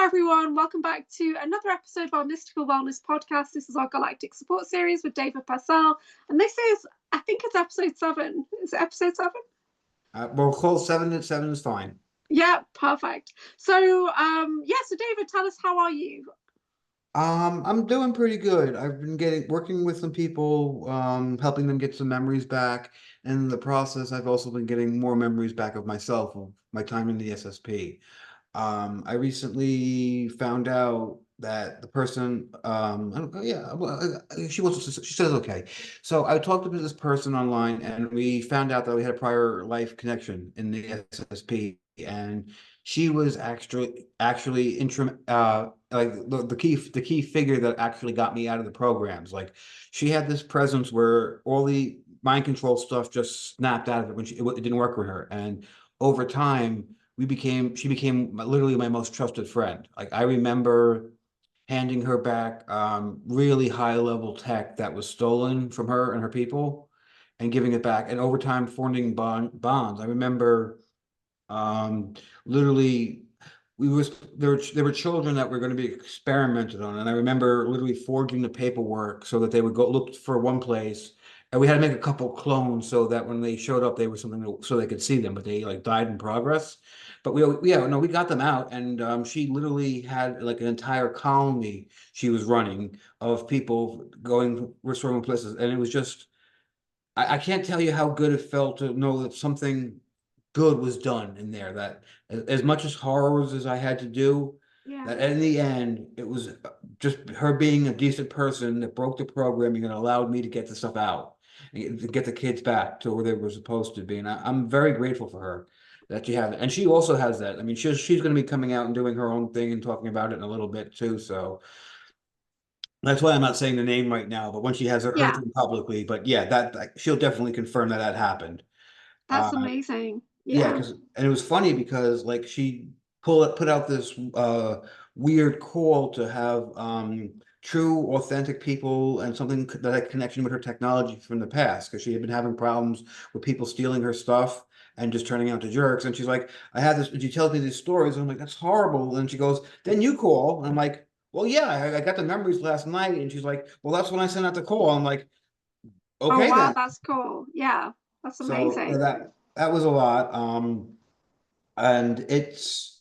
Hi everyone, welcome back to another episode of our Mystical Wellness podcast. This is our Galactic support series with David Purcell, and this is, I think it's episode 7. Is it episode 7? We'll call 7 and 7 is fine. Yeah, perfect. So, so David, tell us, how are you? I'm doing pretty good. I've been working with some people, helping them get some memories back. And in the process, I've also been getting more memories back of myself, of my time in the SSP. I recently found out that the person, I don't, yeah, well, she says okay. So I talked to this person online, and we found out that we had a prior life connection in the SSP, and she was actually like the key figure that actually got me out of the programs. Like, she had this presence where all the mind control stuff just snapped out of it when it didn't work with her, and over time she became literally my most trusted friend. Like, I remember handing her back really high level tech that was stolen from her and her people, and giving it back, and over time forming bonds. I remember literally there were children that were going to be experimented on, and I remember literally forging the paperwork so that they would go look for one place, and we had to make a couple clones so that when they showed up, they were so they could see them, but they like died in progress. But we got them out, and she literally had like an entire colony she was running of people going restoring places, and it was just I can't tell you how good it felt to know that something good was done in there. That as much as horrors as I had to do, Yeah, that in the end, it was just her being a decent person that broke the programming and allowed me to get the stuff out and to get the kids back to where they were supposed to be. And I'm very grateful for her that she has it. And she also has that. I mean, she's going to be coming out and doing her own thing and talking about it in a little bit too. So that's why I'm not saying the name right now, but when she has her yeah, thing publicly, but yeah, that she'll definitely confirm that happened. that's Uh, amazing. yeah, Yeah. and it was funny because like she put out this weird call to have true authentic people and something that had connection with her technology from the past, because she had been having problems with people stealing her stuff and just turning out to jerks. And she's like, I had this, and she tells me these stories, and I'm like, that's horrible. And she goes, then you call. And I'm like, well, yeah, I got the memories last night. And she's like, well, that's when I sent out the call. I'm like, Oh okay wow, then. that's cool. Yeah, that's So amazing. that was a lot. And it's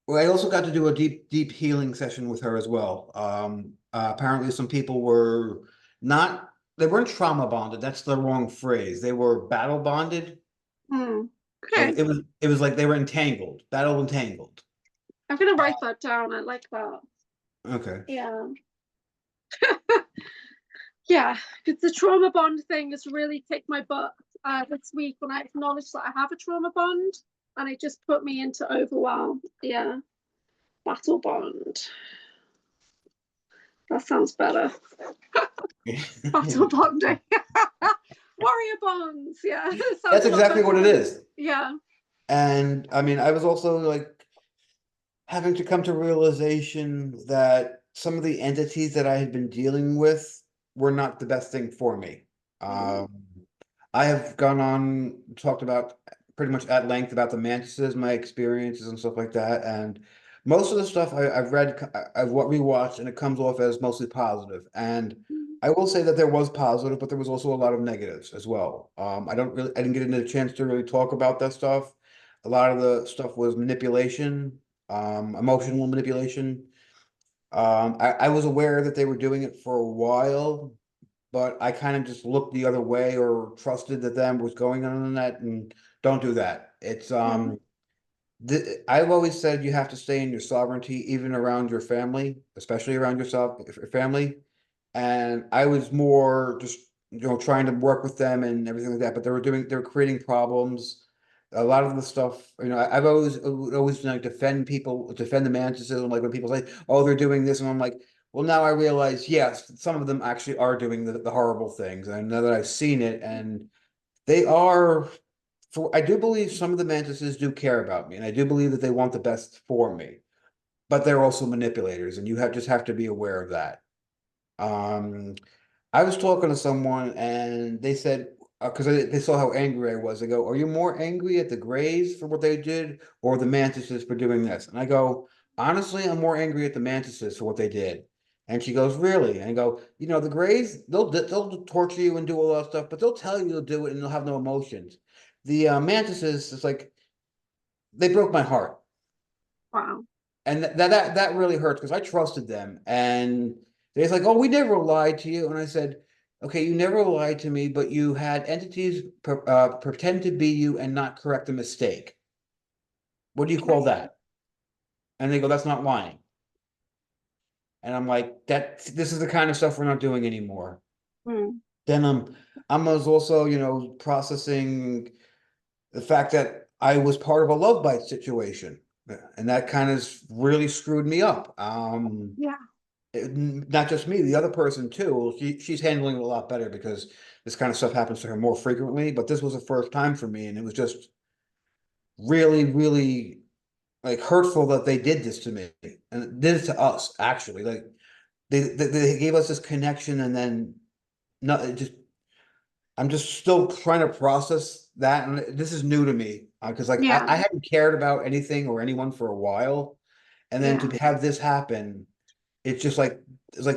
well, I also got to do a deep healing session with her as well. Apparently some people were not they weren't trauma bonded. That's the wrong phrase. They were battle bonded. Hmm. Like Okay, it was like they were entangled, battle entangled. I'm gonna write that down. I like that. Okay. Yeah. Yeah, because the trauma bond thing has really kicked my butt this week when I acknowledged that I have a trauma bond, and it just put me into overwhelm. Yeah, battle bond. That sounds better. Battle bonding. Warrior bonds. Yeah, it sounds That's a lot exactly what it better. is. Yeah. And I mean, I was also like having to come to realization that some of the entities that I had been dealing with were not the best thing for me. Mm. Um, I have gone on, talked about pretty much at length about the mantises, my experiences and stuff like that. And most of the stuff I've read, I've rewatched, and it comes off as mostly positive. And I will say that there was positive, but there was also a lot of negatives as well. I didn't get into a chance to really talk about that stuff. A lot of the stuff was manipulation, emotional manipulation. I was aware that they were doing it for a while, but I kind of just looked the other way or trusted that them was going on that, and don't do that. It's Yeah. I've always said you have to stay in your sovereignty, even around your family, especially around yourself, your family. And I was more just trying to work with them and everything like that, but they were creating problems. A lot of the stuff, I've always like defend the mantises, and like when people say, "Oh, they're doing this," and I'm like, well, now I realize, yes, some of them actually are doing the horrible things, and now that I've seen it, and they are. I do believe some of the mantises do care about me, and I do believe that they want the best for me, but they're also manipulators, and just have to be aware of that. Um, I was talking to someone, and they said, because they saw how angry I was, they go, "Are you more angry at the Greys for what they did, or the Mantises for doing this?" And I go, honestly, I'm more angry at the mantises for what they did. And she goes, really? And I go, you know, the Greys, they'll torture you and do all that stuff, but they'll tell you to do it and they'll have no emotions. The mantises, it's like they broke my heart, Wow. and that really hurts because I trusted them, and they're like, oh, we never lied to you, and I said, okay, you never lied to me, but you had entities pretend to be you and not correct a mistake. What do you call Okay. that? And they go, that's not lying. And I'm like, this is the kind of stuff we're not doing anymore. Mm. Then I was also, you know, processing the fact that I was part of a love bite situation. And that kind of really screwed me up. Yeah. Not just me, the other person too. She's handling it a lot better because this kind of stuff happens to her more frequently. But this was the first time for me, and it was just really, really like hurtful that they did this to me and did it to us. Actually, like they gave us this connection, and then not it just. I'm just still trying to process that, and this is new to me because like Yeah. I hadn't cared about anything or anyone for a while, and then Yeah. to have this happen, it's just like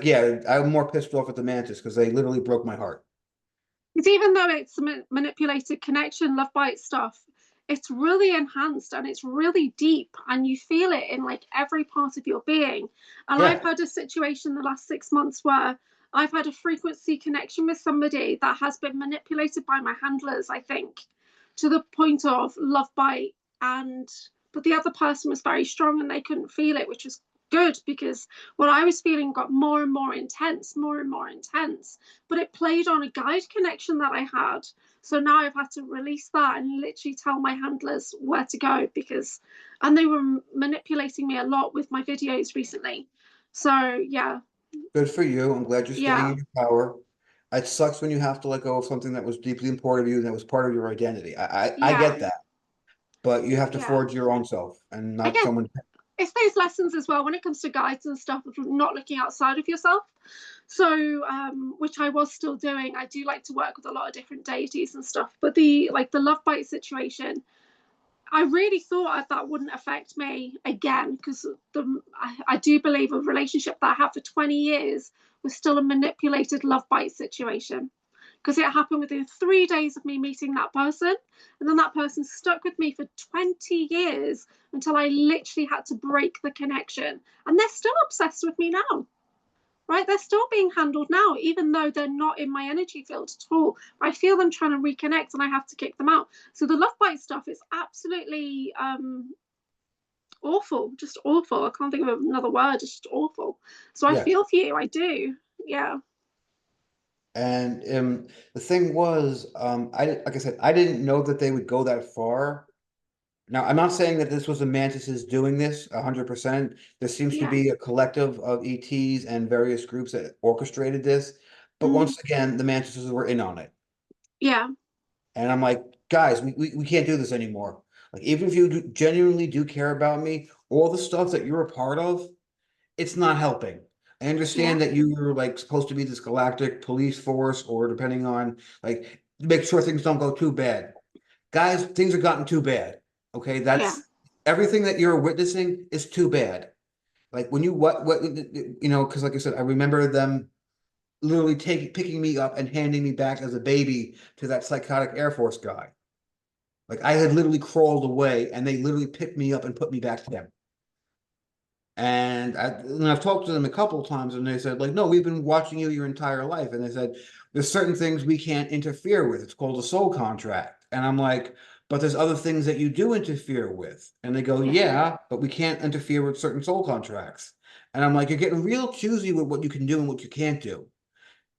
yeah, I'm more pissed off at the Mantis because they literally broke my heart. Because even though it's manipulated connection, love bite stuff, it's really enhanced and it's really deep, and you feel it in like every part of your being. And I've Yeah, had a situation the last 6 months where I've had a frequency connection with somebody that has been manipulated by my handlers, I think, to the point of love bite. And but the other person was very strong and they couldn't feel it, which was good because what I was feeling got more and more intense, more and more intense, but it played on a guide connection that I had. So now I've had to release that and literally tell my handlers where to go because, and they were manipulating me a lot with my videos recently. So yeah, good for you. I'm glad you're staying yeah, in your power. It sucks when you have to let go of something that was deeply important to you and that was part of your identity. I yeah, get that, but you have to yeah. forge your own self and I not guess someone. it's those lessons as well when it comes to guides and stuff of not looking outside of yourself. So which I was still doing. I do like to work with a lot of different deities and stuff, but the love bite situation, I really thought that wouldn't affect me again because I do believe a relationship that I had for 20 years was still a manipulated love bite situation because it happened within 3 days of me meeting that person. And then that person stuck with me for 20 years until I literally had to break the connection. And they're still obsessed with me now, right? They're still being handled now, even though they're not in my energy field at all. I feel them trying to reconnect and I have to kick them out. So the love bite stuff is absolutely awful, just awful. I can't think of another word, it's just awful. So I Yeah. feel for you, I do. Yeah. And the thing was, like I said, I didn't know that they would go that far. Now, I'm not saying that this was the Mantises doing this 100%. There seems to Yeah. be a collective of ETs and various groups that orchestrated this. But Mm. once again, the Mantises were in on it. Yeah. And I'm like, guys, we can't do this anymore. Like, even if you genuinely do care about me, all the stuff that you're a part of, it's not helping. I Yeah. understand that you were like supposed to be this galactic police force, or depending on like make sure things don't go too bad. Guys, things have gotten too bad. Okay, Yeah. that's everything that you're witnessing is too bad. Like when you what you know, because like I said, I remember them literally picking me up and handing me back as a baby to that psychotic Air Force guy. Like I had literally crawled away, and they literally picked me up and put me back to them. And I've talked to them a couple of times, and they said, like, no, we've been watching you your entire life. And they said, there's certain things we can't interfere with. It's called a soul contract. And I'm like, but there's other things that you do interfere with. And they go, Yeah. yeah, but we can't interfere with certain soul contracts. And I'm like, you're getting real choosy with what you can do and what you can't do.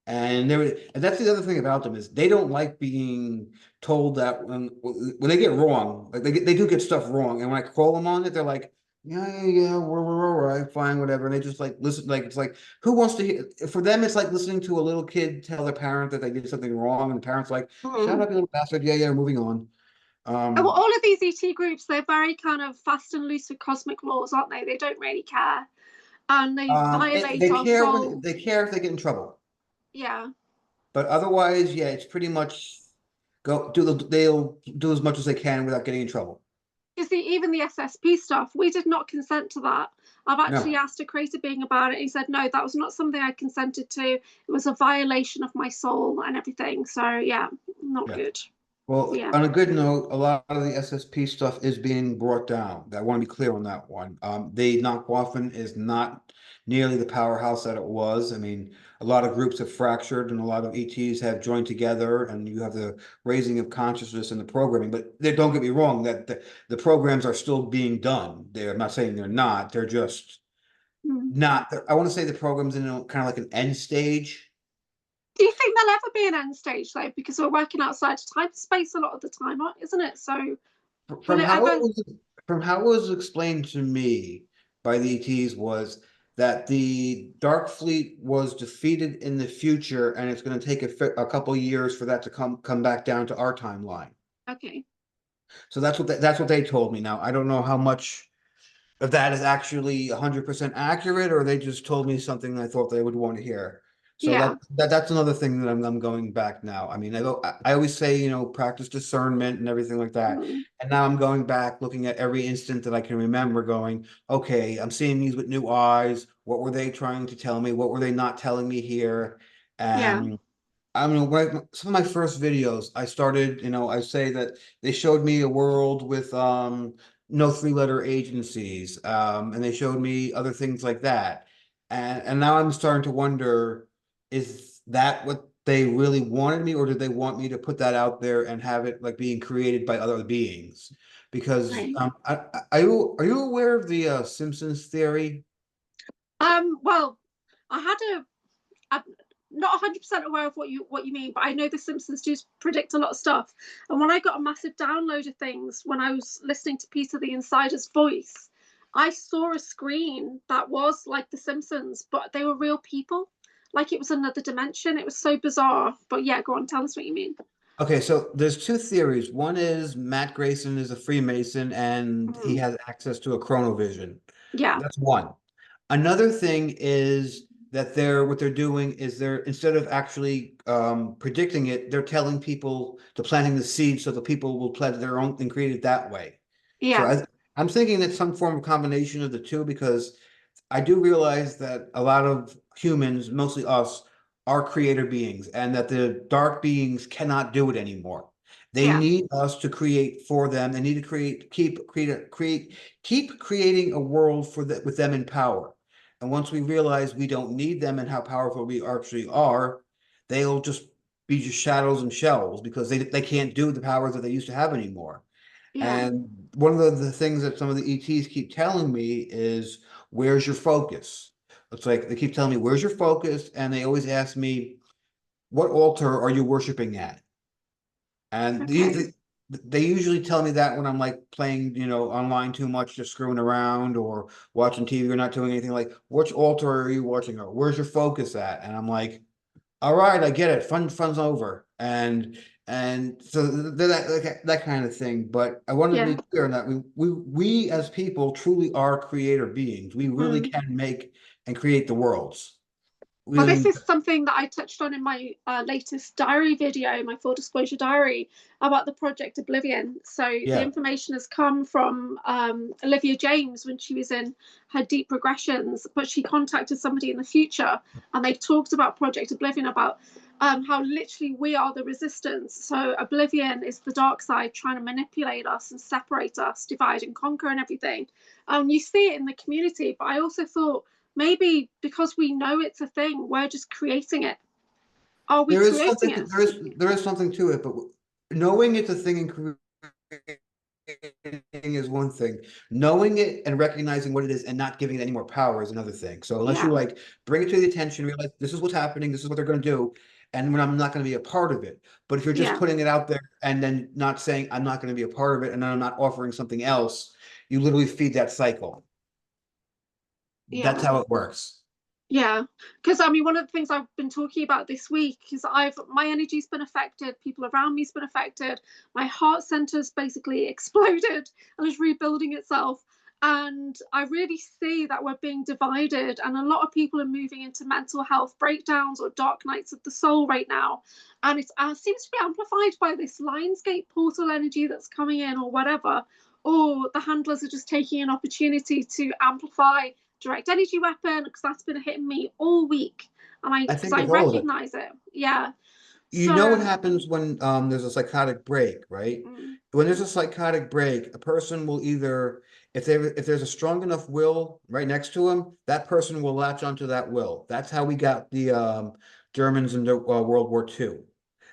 And that's the other thing about them is they don't like being told that when they get wrong, like they do get stuff wrong. And when I call them on it, they're like, yeah, we're all right, fine, whatever. And they just like listen, like it's like who wants to hear for them, it's like listening to a little kid tell their parent that they did something wrong, and the parent's like, shut Mm. up, you little bastard. Yeah, yeah, moving on. Well, Um all of these ET groups, they're very kind of fast and loose with cosmic laws, aren't they? They don't really care. And they violate they our care when soul. they care if they get in trouble. Yeah. But otherwise, yeah, it's pretty much they'll do as much as they can without getting in trouble. You see, even the SSP stuff, we did not consent to that. I've actually No. asked a creator being about it. He said, no, that was not something I consented to. It was a violation of my soul and everything. So, yeah, not Yeah. good. Well, Yeah. on a good note, a lot of the SSP stuff is being brought down. I want to be clear on that one. The Knockwaffen is not nearly the powerhouse that it was. I mean, a lot of groups have fractured and a lot of ETs have joined together, and you have the raising of consciousness and the programming. But don't get me wrong, that the programs are still being done. I'm not saying they're not. They're just Mm. not. I want to say the program's in kind of like an end stage. Do you think there'll ever be an end stage, though? Because we're working outside time space a lot of the time, isn't it? So, will From it how it ever? was from how it was explained to me by the ETs was that the Dark Fleet was defeated in the future, and it's going to take a couple years for that to come back down to our timeline. Okay. So that's what they told me. Now I don't know how much if that is actually 100% accurate, or they just told me something I thought they would want to hear. So Yeah. that's another thing that I'm going back now. I mean, I always say, practice discernment and everything like that. Mm. And now I'm going back, looking at every instant that I can remember, going, okay, I'm seeing these with new eyes. What were they trying to tell me? What were they not telling me here? Yeah. And I mean, some of my first videos, I started, I say that they showed me a world with no three-letter agencies, and they showed me other things like that. And now I'm starting to wonder, is that what they really wanted me, or did they want me to put that out there and have it like being created by other beings? Because Right. are you aware of the Simpsons theory? Well, I had I'm not 100% aware of what you mean, but I know the Simpsons do predict a lot of stuff. And when I got a massive download of things when I was listening to Peter the Insider's voice, I saw a screen that was like the Simpsons, but they were real people. Like it was another dimension. It was so bizarre. But yeah, go on, tell us what you mean. Okay, so there's two theories. One is Matt Grayson is a Freemason and he Mm. has access to a chronovision. Yeah, That's one. Another thing is that what they're doing is they're instead of actually predicting it, they're telling people to planting the seed so the people will plant their own and create it that way. So yeah, I'm thinking that some form of combination of the two, because I do realize that a lot of humans, mostly us, are creator beings, and that the dark beings cannot do it anymore. They yeah, need us to create for them. They need to keep creating a world with them in power. And once we realize we don't need them and how powerful we actually are, they'll just be just shadows and shells, because they can't do the powers that they used to have anymore. yeah. And one of the things that some of the ETs keep telling me is, where's your focus? It's like they keep telling me, where's your focus? And they always ask me, what altar are you worshiping at? And Okay. they usually tell me that when I'm like playing, online too much, just screwing around or watching TV or not doing anything, like, which altar are you watching, or where's your focus at? And I'm like, all right, I get it. Fun's over. And so that kind of thing. But I want to Yeah. be clear on that we as people truly are creator beings. We really Mm. can make and create the worlds. Well, this We is something that I touched on in my latest diary video, my full disclosure diary, about the Project Oblivion. So the Yeah. information has come from Olivia James when she was in her deep regressions, but she contacted somebody in the future, and they talked about Project Oblivion, about how literally we are the resistance. So Oblivion is the dark side trying to manipulate us and separate us, divide and conquer and everything. You see it in the community, but I also thought, maybe because we know it's a thing, we're just creating it. Are we There is creating something it? there is something to it, but knowing it's a thing and creating is one thing. Knowing it and recognizing what it is and not giving it any more power is another thing. So unless you Yeah, like bring it to the attention, realize this is what's happening, this is what they're going to do, and when I'm not going to be a part of it. But if you're just yeah, putting it out there and then not saying I'm not going to be a part of it, and then I'm not offering something else, you literally feed that cycle. That's yeah. how it works. Yeah, because I mean, one of the things I've been talking about this week is my energy's been affected, people around me's been affected, my heart center's basically exploded and is rebuilding itself. And I really see that we're being divided, and a lot of people are moving into mental health breakdowns or dark nights of the soul right now. And it seems to be amplified by this Lionsgate portal energy that's coming in, or whatever, or the handlers are just taking an opportunity to amplify direct energy weapon, because that's been hitting me all week, and I because think I it's all of it. recognize it. Yeah. You know what So happens when there's a psychotic break, right? mm, When there's a psychotic break, a person will either, if there's a strong enough will right next to him, that person will latch onto that will. That's how we got the Germans into World War II,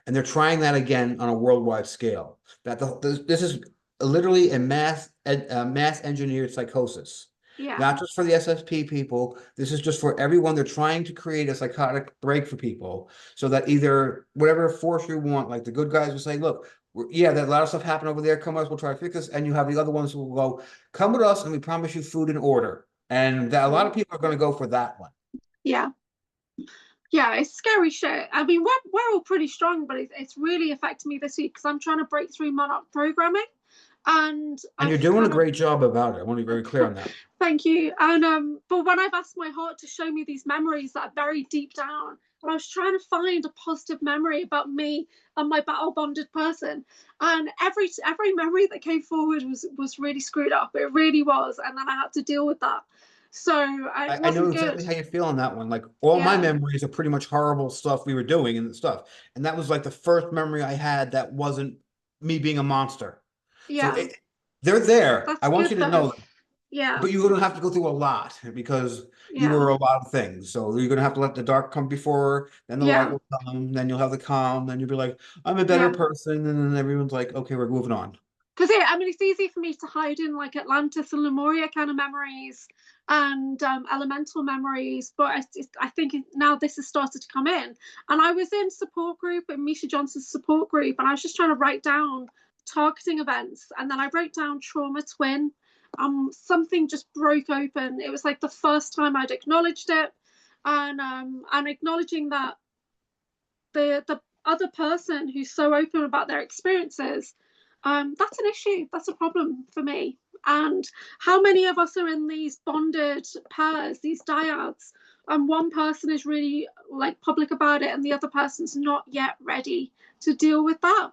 and they're trying that again on a worldwide scale. This is literally a mass engineered psychosis. yeah, Not just for the SSP people. This is just for everyone. They're trying to create a psychotic break for people so that either whatever force you want, like the good guys will say, look, yeah, that a lot of stuff happened over there. Come with us, we'll try to fix this. And you have the other ones who will go, come with us, and we promise you food and order. And a lot of people are going to go for that one. yeah. Yeah, it's scary shit. I mean, we're all pretty strong, but it's really affected me this week because I'm trying to break through monarch programming, and And you're I've doing a kind of great job about it. I want to be very clear on that. thank you. And but when I've asked my heart to show me these memories that are buried deep down, and I was trying to find a positive memory about me and my battle bonded person, and every memory that came forward was really screwed up. It really was, and then I had to deal with that. So it I know wasn't good. exactly how you feel on that one. Like all my Yeah, memories are pretty much horrible stuff we were doing and stuff. And that was like the first memory I had that wasn't me being a monster. So yeah. they're there. I That's want good you to though. know them. Yeah, But you're gonna have to go through a lot because you yeah, were a lot of things. So you're gonna have to let the dark come before, then the light yeah, will come, then you'll have the calm, then you'll be like, I'm a better yeah. person, and then everyone's like, okay, we're moving on. Because I mean, it's easy for me to hide in like Atlantis and Lemuria kind of memories and elemental memories, but I think now this has started to come in. And I was in support group, in Misha Johnson's support group, and I was just trying to write down targeting events, and then I wrote down trauma twin. Something just broke open. It was like the first time I'd acknowledged it, and acknowledging that the other person who's so open about their experiences, that's an issue. That's a problem for me. And how many of us are in these bonded pairs, these dyads, and one person is really like public about it, and the other person's not yet ready to deal with that.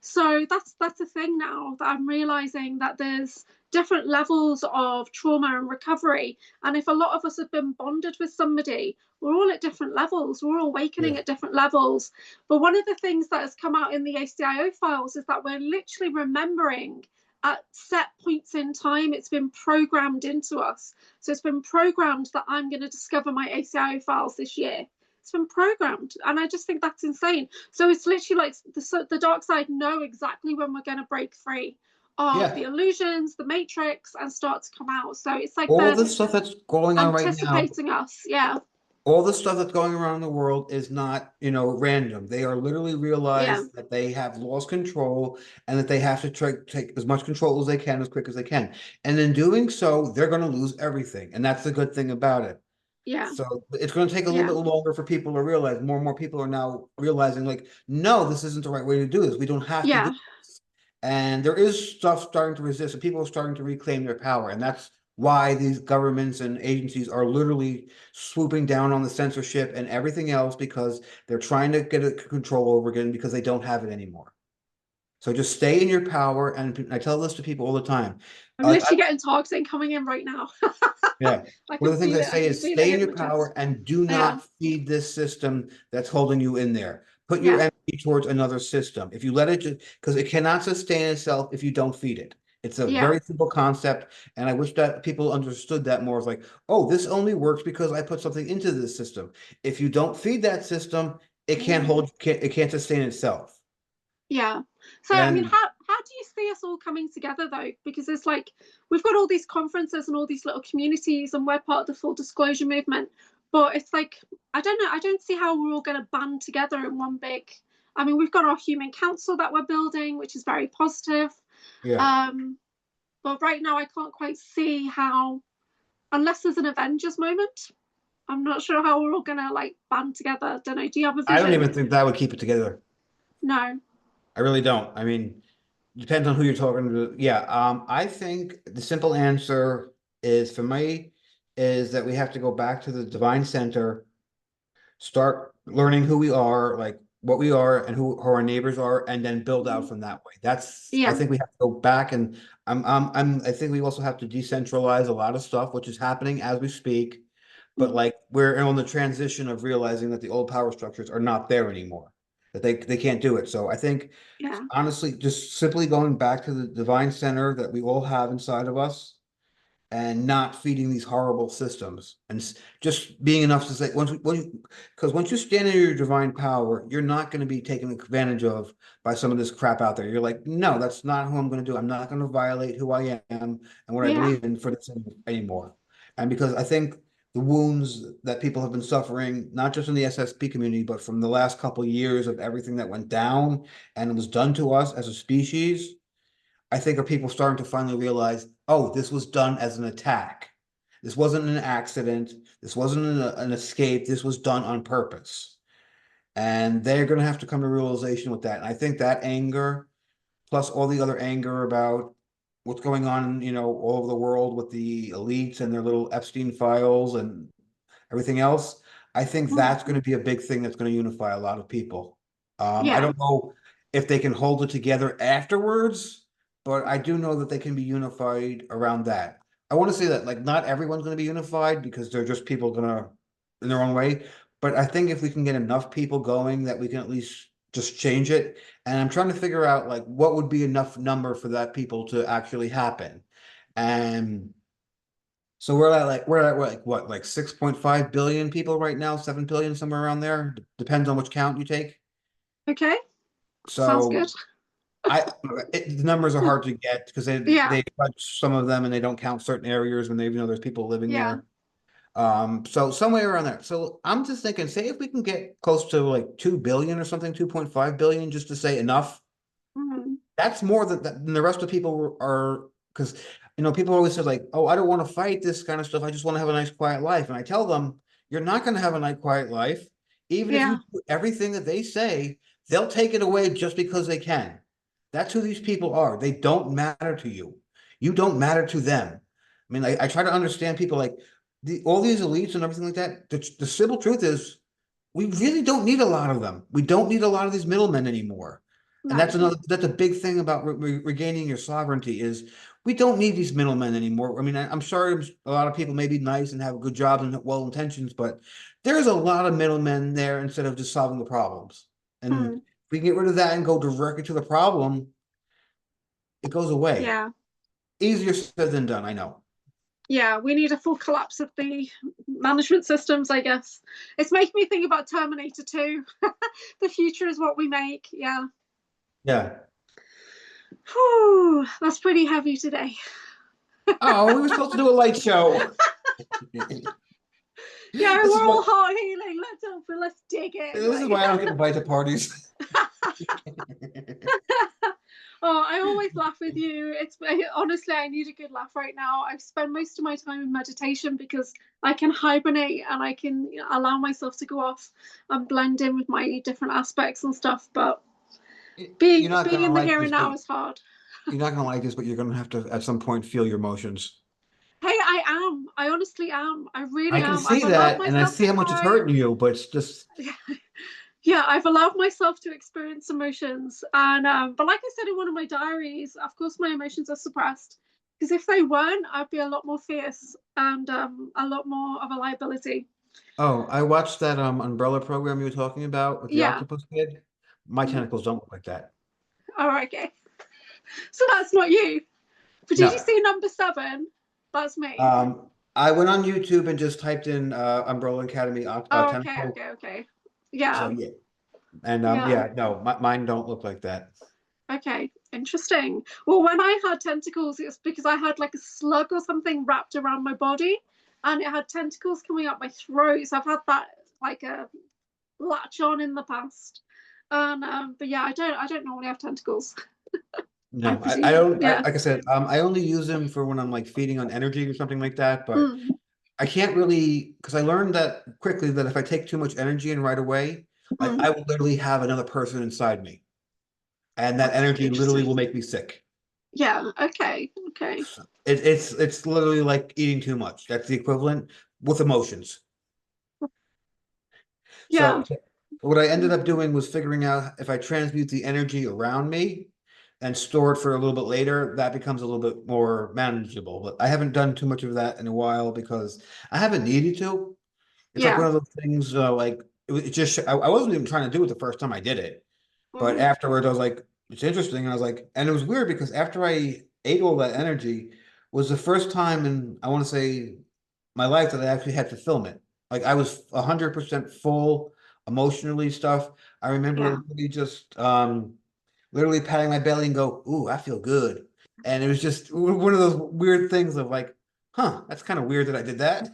So that's a thing now that I'm realizing that there's different levels of trauma and recovery. And if a lot of us have been bonded with somebody, we're all at different levels, we're all awakening Yeah. at different levels. But one of the things that has come out in the ACIO files is that we're literally remembering at set points in time. It's been programmed into us. So it's been programmed that I'm going to discover my ACIO files this year. It's been programmed, and I just think that's insane. So it's literally like the dark side know exactly when we're going to break free of the Yeah. illusions, the matrix, and start to come out. So it's like All they're this stuff that's going on right now, anticipating us. Yeah, all the stuff that's going around the world is not, random. They are literally yeah, realize that they have lost control and that they have to try take as much control as they can, as quick as they can. And in doing so, they're going to lose everything. And that's the good thing about it. yeah, So it's going to take a little yeah, bit longer for people to realize. More and more people are now realizing, like, no, this isn't the right way to do this. We don't have to do yeah, this. And there is stuff starting to resist, and people are starting to reclaim their power. And that's why these governments and agencies are literally swooping down on the censorship and everything else, because they're trying to get a control over again because they don't have it anymore. So just stay in your power. And I tell this to people all the time. I'm Like, literally getting toxin coming in right now. yeah. I One can of the things feel I it. I say can is feel it stay in hitting your my chest. power and do Yeah, not feed this system that's holding you in there. Put your yeah, energy towards another system. If you let it, because it cannot sustain itself if you don't feed it. It's a yeah, very simple concept, and I wish that people understood that more. It's like, oh, this only works because I put something into this system. If you don't feed that system, it can't mm, hold, it can't sustain itself. yeah. So I mean, And how do you see us all coming together though? Because it's like we've got all these conferences and all these little communities, and we're part of the full disclosure movement. But it's like I don't know. I don't see how we're all going to band together in one big. I mean, we've got our human council that we're building, which is very positive. yeah, Um, but right now, I can't quite see how, unless there's an Avengers moment. I'm not sure how we're all gonna like band together. Don't know. Do you have a I don't vision? even think that would keep it together. No. I really don't. I mean, depends on who you're talking to. Yeah, I think the simple answer is for me is that we have to go back to the divine center, start learning who we are, like what we are and who our neighbors are, and then build out from that way. That's, I Yeah. think we have to go back, and I think we also have to decentralize a lot of stuff, which is happening as we speak. But like, we're on the transition of realizing that the old power structures are not there anymore, that they can't do it. So I think, Yeah. honestly, just simply going back to the divine center that we all have inside of us, and not feeding these horrible systems, and just being enough to say, because once you stand in your divine power, you're not going to be taken advantage of by some of this crap out there. You're like, no, that's not who I'm going to do. I'm not going to violate who I am and what I Yeah. believe in for this anymore. And because I think the wounds that people have been suffering, not just in the SSP community, but from the last couple of years of everything that went down and was done to us as a species, I think are people starting to finally realize, oh, this was done as an attack. This wasn't an accident. This wasn't an escape. This was done on purpose. And they're going to have to come to realization with that. And I think that anger, plus all the other anger about what's going on, all over the world with the elites and their little Epstein files and everything else, I think that's going to be a big thing that's going to unify a lot of people. I Yeah. don't know if they can hold it together afterwards, but I do know that they can be unified around that. I want to say that, like, not everyone's going to be unified because they're just people gonna in their own way. But I think if we can get enough people going, that we can at least just change it. And I'm trying to figure out, like, what would be enough number for that people to actually happen. And so we're at like 6.5 billion people right now, 7 billion, somewhere around there. Depends on which count you take. Okay. Sounds So good. the numbers are hard to get because they Yeah. they touch some of them and they don't count certain areas when they there's people living Yeah. there. So somewhere around there. So I'm just thinking, say if we can get close to like 2 billion or something, 2.5 billion, just to say enough. Mhm. That's more than the rest of people are, because people always say, like, oh, I don't want to fight this kind of stuff. I just want to have a nice quiet life. And I tell them, you're not going to have a nice quiet life. Even if you Yeah. do everything that they say, they'll take it away just because they can. That's who these people are. They don't matter to you. You don't matter to them. I mean, I try to understand people, like all these elites and everything like that. The simple truth is, we really don't need a lot of them. We don't need a lot of these middlemen anymore. And No. that's a big thing about regaining your sovereignty, is we don't need these middlemen anymore. I mean, I'm sorry, a lot of people may be nice and have good jobs and well intentions, but there's a lot of middlemen there instead of just solving the problems. And Mm. if we get rid of that and go directly to the problem, it goes away. Yeah. Easier said than done, I know. Yeah. We need a full collapse of the management systems, I guess. It's making me think about Terminator 2. The future is what we make. Yeah. Yeah. Whew, that's pretty heavy today. Oh, we were supposed to do a light show. Yeah, This is we're all what heart healing. Let's dig it. this is why I don't get invited to parties. Oh, I always laugh with you. Honestly, I need a good laugh right now. I spend most of my time in meditation because I can hibernate and I can allow myself to go off and blend in with my different aspects and stuff. But being You're not being gonna in the like here this, and but now is hard. you're not gonna like this, but you're gonna have to at some point feel your emotions. Hey, I am. I honestly am. I really I can am. I've see allowed that, and I myself see to how much it's cry. hurting you, but it's just Yeah, I've allowed myself to experience emotions, and but like I said in one of my diaries, of course my emotions are suppressed, because if they weren't, I'd be a lot more fierce and a lot more of a liability. oh, I watched that umbrella program you were talking about with the Yeah. octopus kid. My Mhm. tentacles don't look like that. All right, okay. So that's not you. But did you No. see number 7? That's me. I went on YouTube and just typed in Umbrella Academy Oh, okay, tentacle. okay, okay. So Yeah, yeah. And yeah. yeah, no, mine don't look like that. Okay, interesting. Well, when I had tentacles, it's because I had like a slug or something wrapped around my body, and it had tentacles coming up my throat. So I've had that like a latch on in the past. And but yeah, I don't normally have tentacles. I No, I presume. don't. Yeah. Like I said, I only use them for when I'm like feeding on energy or something like that. But Mm. I can't really, because I learned that quickly, that if I take too much energy in right away, like Mm. I will literally have another person inside me, and that That's energy literally interesting. will make me sick. Yeah. Okay. Okay. So it's literally like eating too much. That's the equivalent with emotions. Yeah. So what I ended up doing was figuring out if I transmute the energy around me and store it for a little bit later, that becomes a little bit more manageable. But I haven't done too much of that in a while because I haven't needed to. It's like Yeah. one of those things, like it just I wasn't even trying to do it the first time I did it, but Mhm. afterwards I was like, it's interesting, and I was like, and it was weird because after I ate all that energy, was the first time in I want to say my life that I actually had fulfillment. Like I was 100% full emotionally stuff. I remember Yeah. literally just literally patting my belly and go, "Ooh, I feel good," and it was just one of those weird things of like, huh, that's kind of weird that I did that.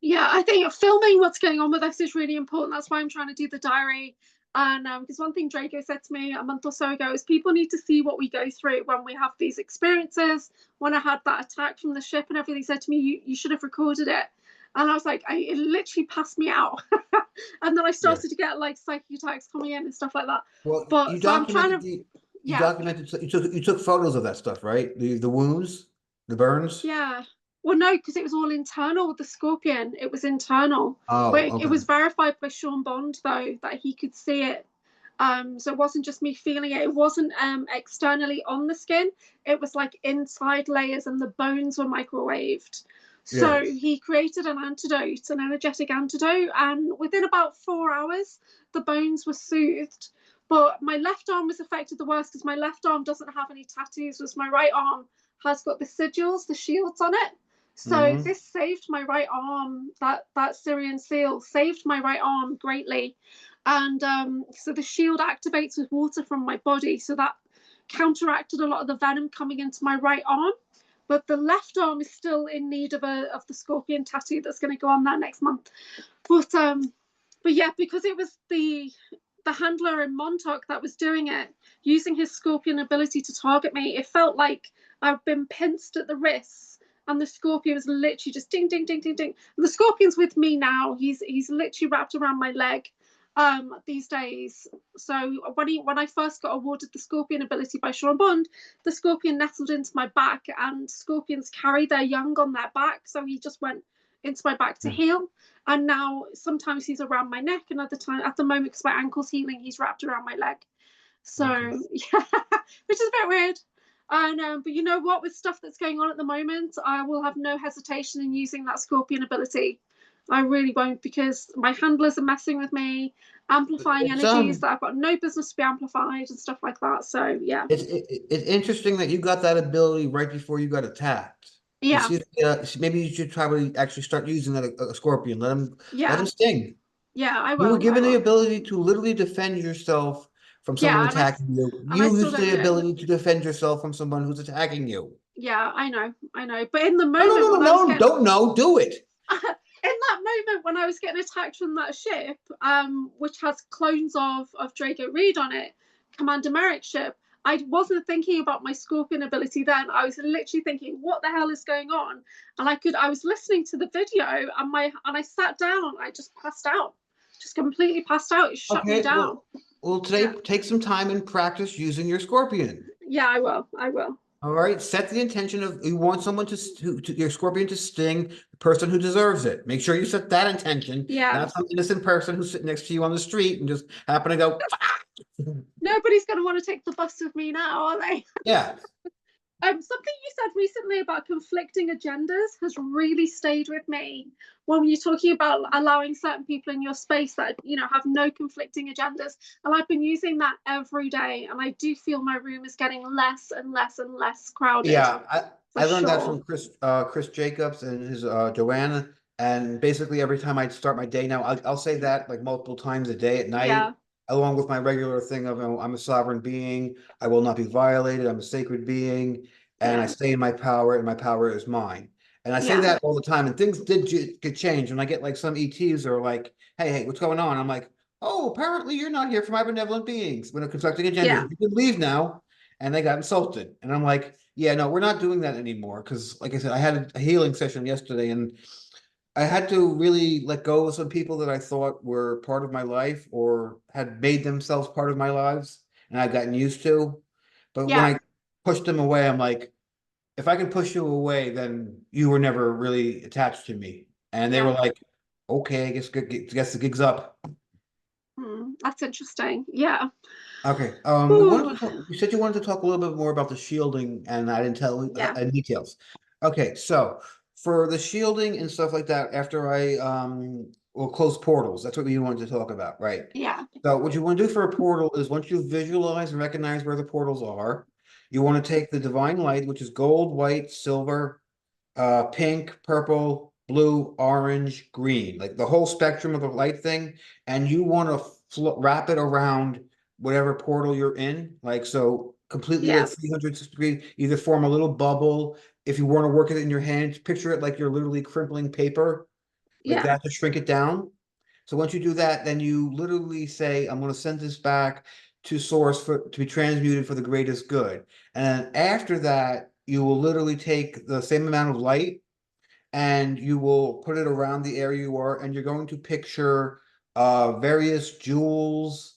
Yeah, I think filming what's going on with us is really important. That's why I'm trying to do the diary. And because one thing Draco said to me a month or so ago is people need to see what we go through when we have these experiences. When I had that attack from the ship and everything, he said to me, you should have recorded it. And I was like, it literally passed me out. And then I Yeah. started to get like psychic attacks coming in and stuff like that. Well, But so I'm trying to, you yeah, documented you took photos of that stuff, right? The wounds, the burns. yeah. Well, no, because it was all internal with the scorpion. It was internal. But Oh, it okay. was verified by Sean Bond, though, that he could see it. So it wasn't just me feeling it. It wasn't externally on the skin. It was like inside layers, and the bones were microwaved. Yeah. So he created an antidote, an energetic antidote, and within about 4 hours, the bones were soothed. But my left arm was affected the worst because my left arm doesn't have any tattoos, whereas my right arm has got the sigils, the shields on it. So Hmm. this saved my right arm. That Syrian seal saved my right arm greatly, and so the shield activates with water from my body, so that counteracted a lot of the venom coming into my right arm. But the left arm is still in need of the scorpion tattoo that's going to go on there next month. But yeah, because it was the handler in Montauk that was doing it, using his scorpion ability to target me, it felt like I've been pinched at the wrists, and the scorpion was literally just ding, ding, ding, ding, ding. And the scorpion's with me now. He's literally wrapped around my leg these days. So when I first got awarded the scorpion ability by Sean Bond, the scorpion nestled into my back, and scorpions carry their young on their back. So he just went into my back to heal. And now sometimes he's around my neck, and other time at the moment because my ankle's healing, he's wrapped around my leg. So Okay. yeah, which is a bit weird. And but you know what? With stuff that's going on at the moment, I will have no hesitation in using that scorpion ability. I really won't, because my handlers are messing with me, amplifying It's energies that I've got no business to be amplified and stuff like that. So yeah, it's interesting that you got that ability right before you got attacked. You yeah, see, maybe you should probably actually start using a scorpion. Let him yeah, sting. yeah. I You were will. I given the will. ability to literally defend yourself from someone Yeah, attacking you. and I You still use don't the do it. ability to defend yourself from someone who's attacking you. Yeah, I know. But in the No, no, moment no, when I was no, no, getting don't know, do it. in that moment when I was getting attacked from that ship, which has clones of Draco Reed on it, Commander Merrick's ship, I wasn't thinking about my scorpion ability then. I was literally thinking, what the hell is going on? And I was listening to the video, and I sat down, I just passed out. Just completely passed out. It shut me Okay, down. well, Yeah. today take some time and practice using your scorpion. Yeah, I will. I will. All right, set the intention of you want someone to your scorpion to sting the person who deserves it. Make sure you set that intention, Yeah. not some innocent person who's sitting next to you on the street and just happen to go. Nobody's gonna want to take the bus with me now, are they? Yeah, Something you said recently about conflicting agendas has really stayed with me when you're talking about allowing certain people in your space that have no conflicting agendas. And I've been using that every day, and I do feel my room is getting less and less and less crowded, yeah. for I learned that sure. from Chris Jacobs and his Joanna. And basically, every time I start my day now, I'll say that like multiple times a day at night, Yeah, along with my regular thing of I'm a sovereign being. I will not be violated. I'm a sacred being, and I yeah, stay in my power, and my power is mine. And I say yeah, that all the time. And things did get changed. When I get like some ETs are like, "Hey, what's going on?" I'm like, "Oh, apparently you're not here for my benevolent beings." When a conflicting agendas, yeah, you can leave now. And they got insulted, and I'm like, "Yeah, no, we're not doing that anymore." Because, like I said, I had a healing session yesterday, and I had to really let go of some people that I thought were part of my life or had made themselves part of my lives and I'd gotten used to. But when yeah, I pushed them away, I'm like, if I can push you away, then you were never really attached to me. And they yeah. were like, okay, I guess the gig's up. That's interesting. Yeah. Okay. Ooh, You said you wanted to talk a little bit more about the shielding, and I didn't tell yeah. details. Okay, so for the shielding and stuff like that, after I will close portals, that's what we wanted to talk about, right? Yeah. So what you want to do for a portal is once you visualize and recognize where the portals are, you want to take the divine light, which is gold, white, silver, pink, purple, blue, orange, green, like the whole spectrum of the light thing, and you want to wrap it around whatever portal you're in, like so completely like Yeah. 360 degrees, either form a little bubble. If you want to work it in your hands, picture it like you're literally crimpling paper, like Yeah. that to shrink it down. So once you do that, then you literally say, I'm going to send this back to source for to be transmuted for the greatest good. And after that, you will literally take the same amount of light and you will put it around the area you are, and you're going to picture various jewels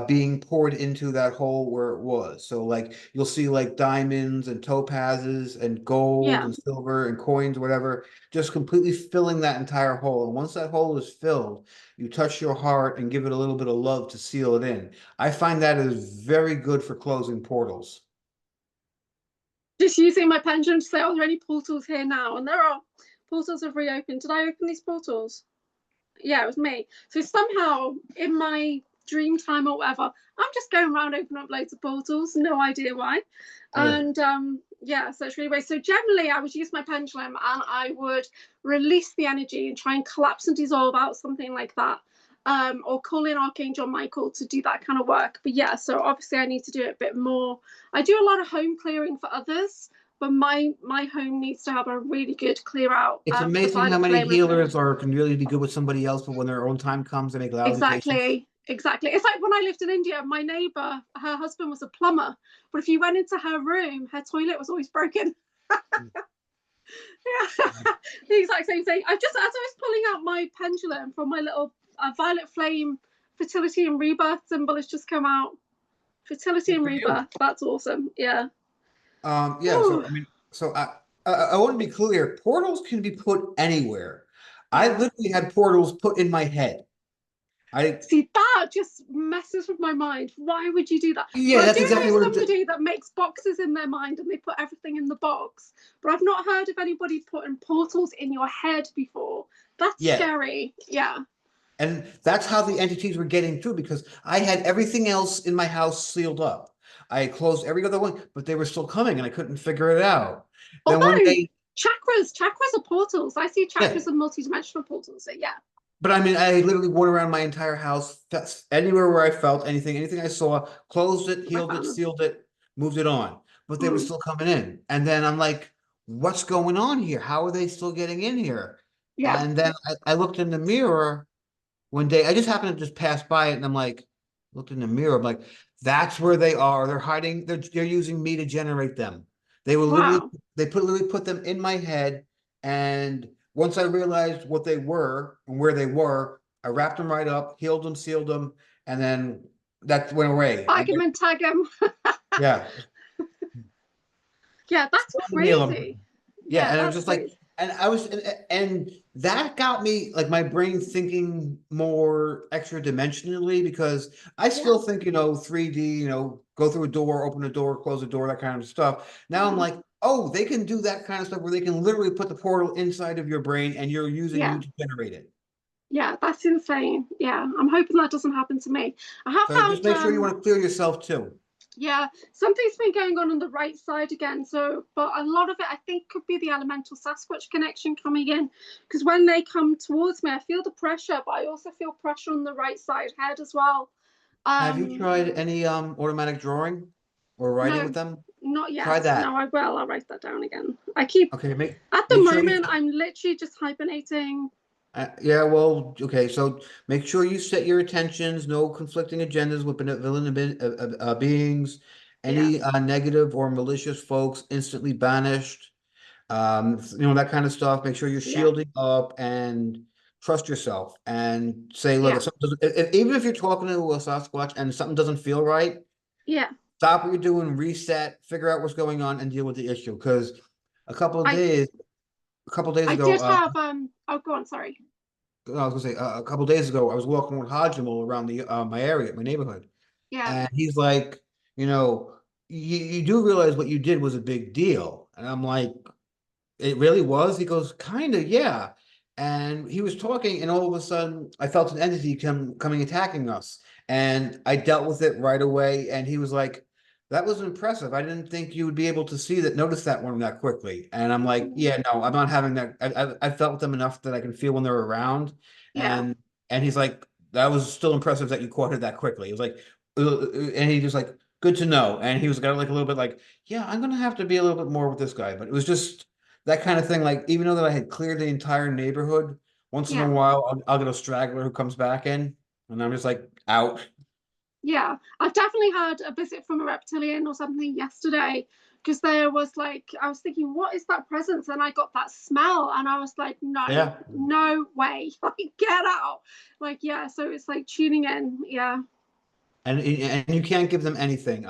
being poured into that hole where it was. So like you'll see like diamonds and topazes and gold Yeah. and silver and coins, whatever, just completely filling that entire hole. And once that hole is filled, you touch your heart and give it a little bit of love to seal it in. I find that is very good for closing portals. Just using my pendulum to say, are there any portals here now? And there are. Portals have reopened. Did I open these portals? Yeah, it was me. So somehow in my dream time or whatever, I'm just going around opening up loads of portals, no idea why. Yeah. And yeah, so it's really weird. So generally I would use my pendulum and I would release the energy and try and collapse and dissolve out something like that. Or call in Archangel Michael to do that kind of work. But yeah, so obviously I need to do it a bit more. I do a lot of home clearing for others, but my home needs to have a really good clear out It's for the amazing how violet many flame with me. healers are can really be good with somebody else, but when their own time comes, they make lousy patients. Exactly. It's like when I lived in India, my neighbor, her husband was a plumber, but if you went into her room, her toilet was always broken. Yeah, the exact same thing. I just, as I was pulling out my pendulum from my little violet flame fertility and rebirth symbol has just come out. Fertility Good and for you. rebirth. That's awesome. Yeah. Yeah, so Ooh, I mean, so I want to be clear, portals can be put anywhere. I yeah. literally had portals put in my head. I See, that just messes with my mind. Why would you do that? So Yeah, I that's do exactly what know it did. somebody that makes boxes in their mind and they put everything in the box, but I've not heard of anybody putting portals in your head before. That's Yeah. scary. Yeah. And that's how the entities were getting through because I had everything else in my house sealed up. I had closed every other one, but they were still coming and I couldn't figure it out. Then one Although day, chakras are portals. I see yeah, chakras and multidimensional portals. So yeah. but I mean, I literally went around my entire house, that's anywhere where I felt anything I saw, closed it, I healed it, found them. sealed it, moved it on. But they were Mm, still coming in. And then I'm like, what's going on here? How are they still getting in here? yeah. And then I looked in the mirror one day. I just happened to just pass by it and I'm like, looked in the mirror. I'm like, that's where they are. They're hiding, they're using me to generate them. They were literally, Wow. literally put them in my head. And once I realized what they were and where they were, I wrapped them right up, healed them, sealed them, and then that went away. Tag And him and tag him. yeah, Yeah, that's heal them. crazy. Yeah, Yeah, and it was that's just like, crazy. and I was, and that got me like my brain thinking more extra dimensionally because I Yeah. still think, 3D, go through a door, open a door, close a door, that kind of stuff. Now I'm Mm, like, oh, they can do that kind of stuff where they can literally put the portal inside of your brain and you're using you yeah. to generate it. Yeah, that's insane. Yeah, I'm hoping that doesn't happen to me. I have So just found, make sure you want to clear yourself too. yeah, something's been going on the right side again. So, but a lot of it, I think, could be the elemental Sasquatch connection coming in. Because when they come towards me, I feel the pressure, but I also feel pressure on the right side head as well. Have you Um, tried any automatic drawing or writing with no, them? not Try yet. No, that. I will. I'll write that down again. I keep, Okay, at the make sure you moment, I'm literally just hibernating. Yeah, well, okay, so make sure you set your attentions, no conflicting agendas with benevolent beings, Yeah, any negative or malicious folks instantly banished, that kind of stuff. Make sure you're yeah, shielding up and trust yourself and say, look, yeah, if something doesn't, even if you're talking to a Sasquatch and something doesn't feel right, yeah. stop what you're doing, reset, figure out what's going on, and deal with the issue. Because a couple of I days, a couple of days I ago, did have oh go on, sorry. I was gonna say a couple days ago, I was walking with Hajimal around the my area, my neighborhood, Yeah. and he's like, you know, you do realize what you did was a big deal, and I'm like, it really was? He goes, kind of, yeah. And he was talking, and all of a sudden, I felt an entity coming attacking us, and I dealt with it right away. And he was like, "That was impressive. I didn't think you would be able to notice that one that quickly." And I'm like, Mm. "Yeah, no, I'm not having that. I felt them enough that I can feel when they're around." Yeah. And he's like, "That was still impressive that you caught it that quickly." He was like, and he was like, "Good to know." And he was got like a little bit like, "Yeah, I'm gonna have to be a little bit more with this guy." But it was just that kind of thing. Like, even though that I had cleared the entire neighborhood, once in a Yeah. while I'll get a straggler who comes back in, and I'm just like out. Yeah. I've definitely had a visit from a reptilian or something yesterday, because there was like, I was thinking, what is that presence? And I got that smell, and I was like, no, Yeah. no way. Like, get out. Like, yeah. So it's like tuning in. Yeah. And you can't give them anything.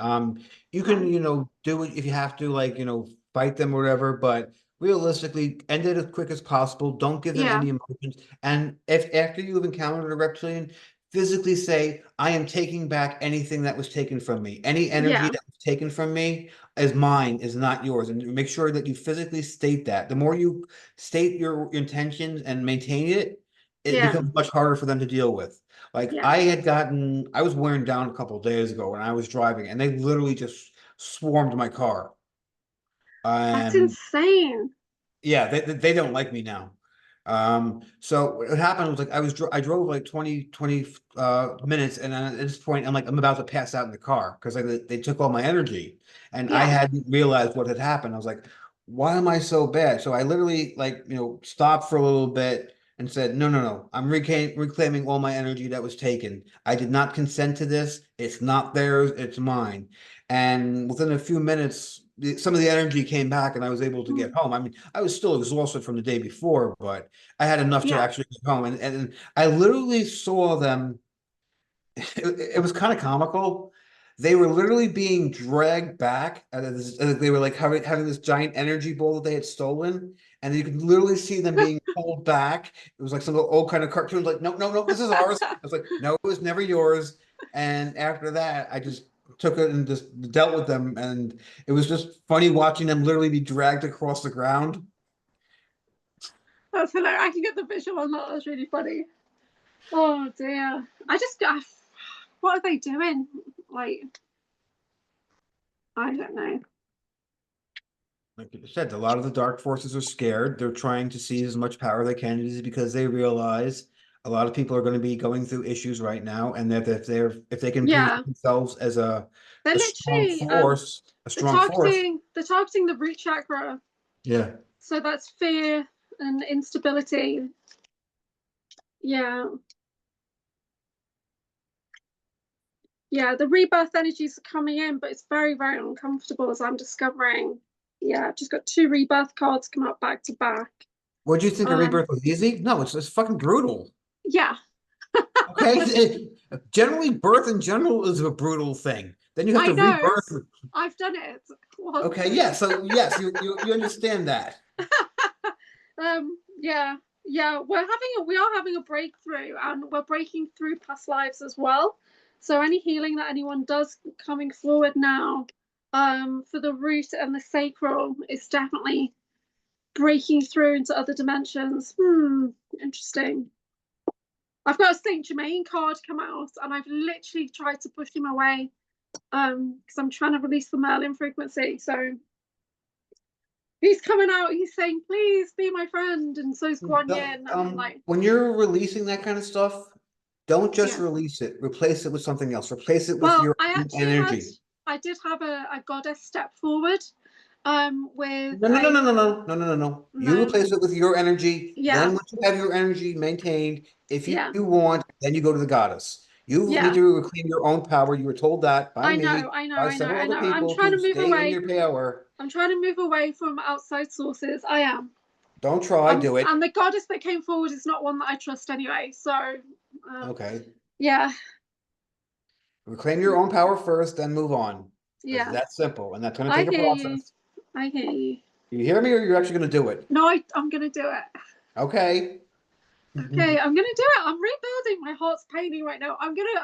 You can, No. do it if you have to, like, fight them or whatever, but realistically, end it as quick as possible. Don't give them Yeah. any emotions. And if after you've encountered a reptilian, physically say, I am taking back anything that was taken from me. Any energy Yeah. that was taken from me is mine, is not yours. And make sure that you physically state that. The more you state your intentions and maintain it, it Yeah. becomes much harder for them to deal with. Like Yeah. I was wearing down a couple of days ago when I was driving, and they literally just swarmed my car. That's And insane. yeah, they don't like me now. So what happened was, like, I drove like 20 minutes, and then at this point I'm like, I'm about to pass out in the car because like they took all my energy, and I Yeah. hadn't realized what had happened. I was like, why am I so bad? So I literally, like, stopped for a little bit and said, no, no, no, I'm reclaiming all my energy that was taken. I did not consent to this. It's not theirs, it's mine. And within a few minutes, some of the energy came back, and I was able to get Mm. home. I mean, I was still exhausted from the day before, but I had enough to Yeah. actually get home. And I literally saw them. It was kind of comical. They were literally being dragged back. They were like having this giant energy ball that they had stolen, and you could literally see them being pulled back. It was like some old kind of cartoons, like, no, no, no, this is ours. I was like, no, it was never yours. And after that, I just took it and just dealt with them, and it was just funny watching them literally be dragged across the ground. That's hilarious. I can get the visual on that. That's really funny. Oh dear. What are they doing? Like, I don't know. Like you said, a lot of the dark forces are scared. They're trying to seize as much power they can, because they realize a lot of people are going to be going through issues right now, and that if they can prove Yeah. themselves as They're a strong literally force, a strong force. they're targeting the root chakra. Yeah. So that's fear and instability. Yeah. Yeah, the rebirth energies are coming in, but it's very, very uncomfortable, as I'm discovering. Yeah, I've just got 2 rebirth cards come up back to back. What do you think, a Um, rebirth was easy? No, it's fucking brutal. yeah. Okay. Generally, birth in general is a brutal thing. Then you have I to know. rebirth. I've done it once. Okay, yeah. So yes, you understand that. Yeah, yeah, we are having a breakthrough, and we're breaking through past lives as well. So any healing that anyone does coming forward now, for the root and the sacral, is definitely breaking through into other dimensions. Interesting. I've got a Saint Germain card come out, and I've literally tried to push him away, because I'm trying to release the Merlin frequency. So he's coming out, he's saying, please be my friend, and so's Guan Yin, and I'm like, When you're releasing that kind of stuff, don't just yeah. release it. Replace it with something else. Replace it with Well, your own energy. I did have a goddess step forward, with No, no, no, a, no, no, no, no, no, no, no. You no, replace it with your energy. Then yeah, once you have your energy maintained, if you yeah, want, then you go to the goddess. You need yeah. to reclaim your own power. You were told that by I know, me, I know, by I know, several I other know. I'm people, trying to to move stay in away. your power. I'm trying to move away from outside sources. I am. Don't try, do it. And the goddess that came forward is not one that I trust anyway. So, Okay. yeah, Reclaim your own power first, then move on. It's yeah. that simple, and that's going to I take a hear you. process. I hear you. You hear me, or you're actually going to do it? No, I'm gonna do it. Okay. Okay, I'm gonna do it. I'm rebuilding. My heart's paining right now. I'm doing it.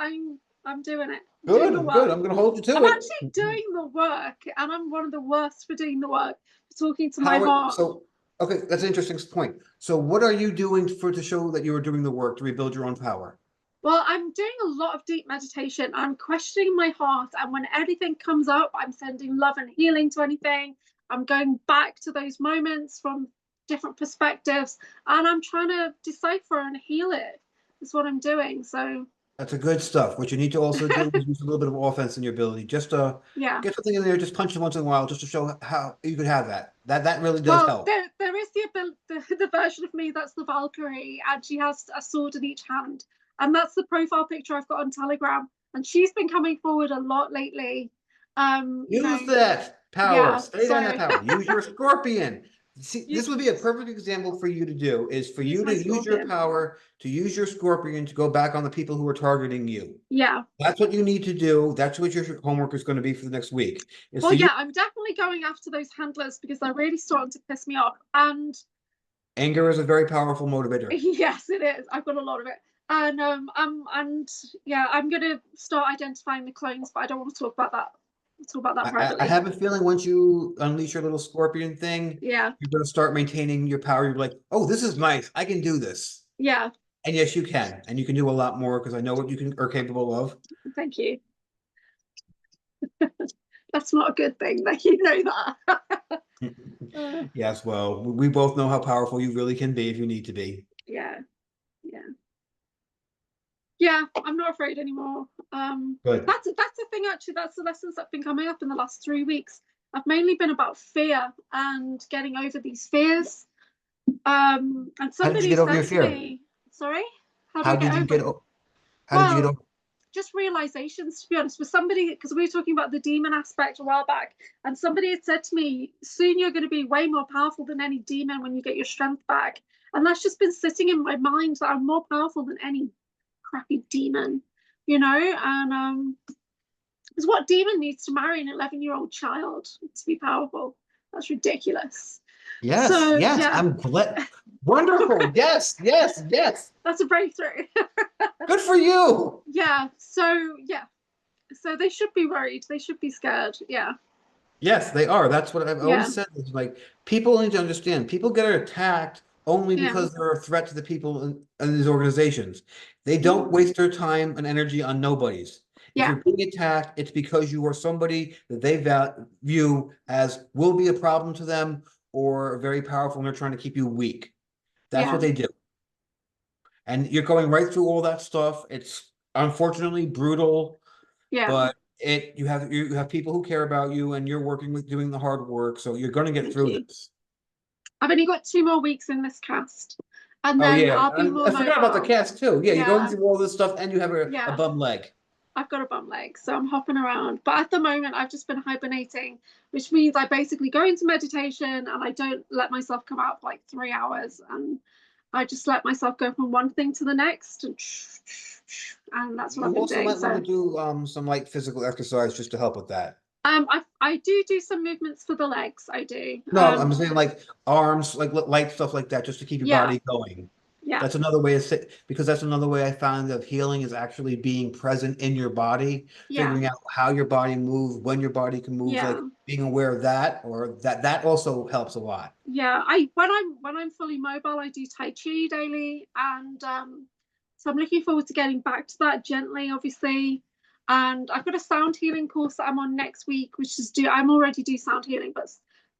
I'm doing the Good, work. good. I'm gonna hold you to I'm it. actually doing the work, and I'm one of the worst for doing the work, for talking to my How heart. so? Okay, that's an interesting point. So, what are you doing to show that you are doing the work to rebuild your own power? Well, I'm doing a lot of deep meditation. I'm questioning my heart, and when anything comes up, I'm sending love and healing to anything. I'm going back to those moments from different perspectives, and I'm trying to decipher and heal it. That's what I'm doing. So That's a good stuff. What you need to also do is use a little bit of offense in your ability. Just yeah. get something in there, just punch it once in a while, just to show how you could have that. That really does Well, help. there is the version of me that's the Valkyrie, and she has a sword in each hand, and that's the profile picture I've got on Telegram. And she's been coming forward a lot lately. You Use know, that power. yeah. Stay on that So power. Use your scorpion. See, you this would be a perfect example for you to do, is for use you my to use your scorpion. power, to use your scorpion to go back on the people who are targeting you. Yeah. That's what you need to do. That's what your homework is going to be for the next week. Is Well, for you. yeah, I'm definitely going after those handlers because they're really starting to piss me off. And Anger is a very powerful motivator. yes, it is. I've got a lot of it. And yeah, I'm gonna start identifying the clones, but I don't want to talk about that. We'll talk about that I privately. have a feeling once you unleash your little scorpion thing, Yeah. you're going to start maintaining your power. You're like, oh, this is nice. I can do this. Yeah. And yes, you can. And you can do a lot more because I know what you are capable of. Thank you. That's not a good thing that you know that. Yes, well, we both know how powerful you really can be if you need to be. Yeah. Yeah. Yeah, I'm not afraid anymore. Good. That's the thing actually, that's the lessons that have been coming up in the last 3 weeks. I've mainly been about fear and getting over these fears. And How did you somebody get over your said to fear? me, sorry, how do How I did get you over get them? how did you get Well, over? just realizations, to be honest, with somebody, because we were talking about the demon aspect a while back, and somebody had said to me, soon you're going to be way more powerful than any demon when you get your strength back. And that's just been sitting in my mind, that I'm more powerful than any crappy demon, you know. And because what demon needs to marry an 11-year-old child to be powerful? That's ridiculous. Yes, So yes, yeah. I'm glad. Wonderful. Yes, yes, yes. That's a breakthrough. Good for you. Yeah. So they should be worried, they should be scared. Yeah. Yes, they are. That's what I've Yeah. always said. Is like, people need to understand. People get attacked only Yeah. because they're a threat to the people in these organizations. They don't waste their time and energy on nobodies. If Yeah. you're being attacked, it's because you are somebody that they view as will be a problem to them or very powerful, and they're trying to keep you weak. That's Yeah. what they do. And you're going right through all that stuff. It's unfortunately brutal, Yeah. but you have people who care about you, and you're working with doing the hard work, so you're going to get Thank through you. this. I've only got 2 more weeks in this cast, and Oh then yeah, I'll be more I forgot about the mobile. cast too. Yeah, you're going Yeah. through all this stuff, and you have a Yeah. bum leg. I've got a bum leg, so I'm hopping around. But at the moment, I've just been hibernating, which means I basically go into meditation and I don't let myself come out for like 3 hours, and I just let myself go from one thing to the next, and that's what You I've been also doing. might want to So do some light physical exercise just to help with that. I do some movements for the legs. I do. No, I'm saying like arms, like light stuff like that, just to keep your Yeah. body going. Yeah. That's another way because that's another way I found of healing is actually being present in your body, Yeah. figuring out how your body moves, when your body can move, like Yeah. being aware of that, or that also helps a lot. Yeah. When I'm fully mobile, I do Tai Chi daily, and so I'm looking forward to getting back to that gently, obviously. And I've got a sound healing course that I'm on next week, which is I'm already do sound healing, but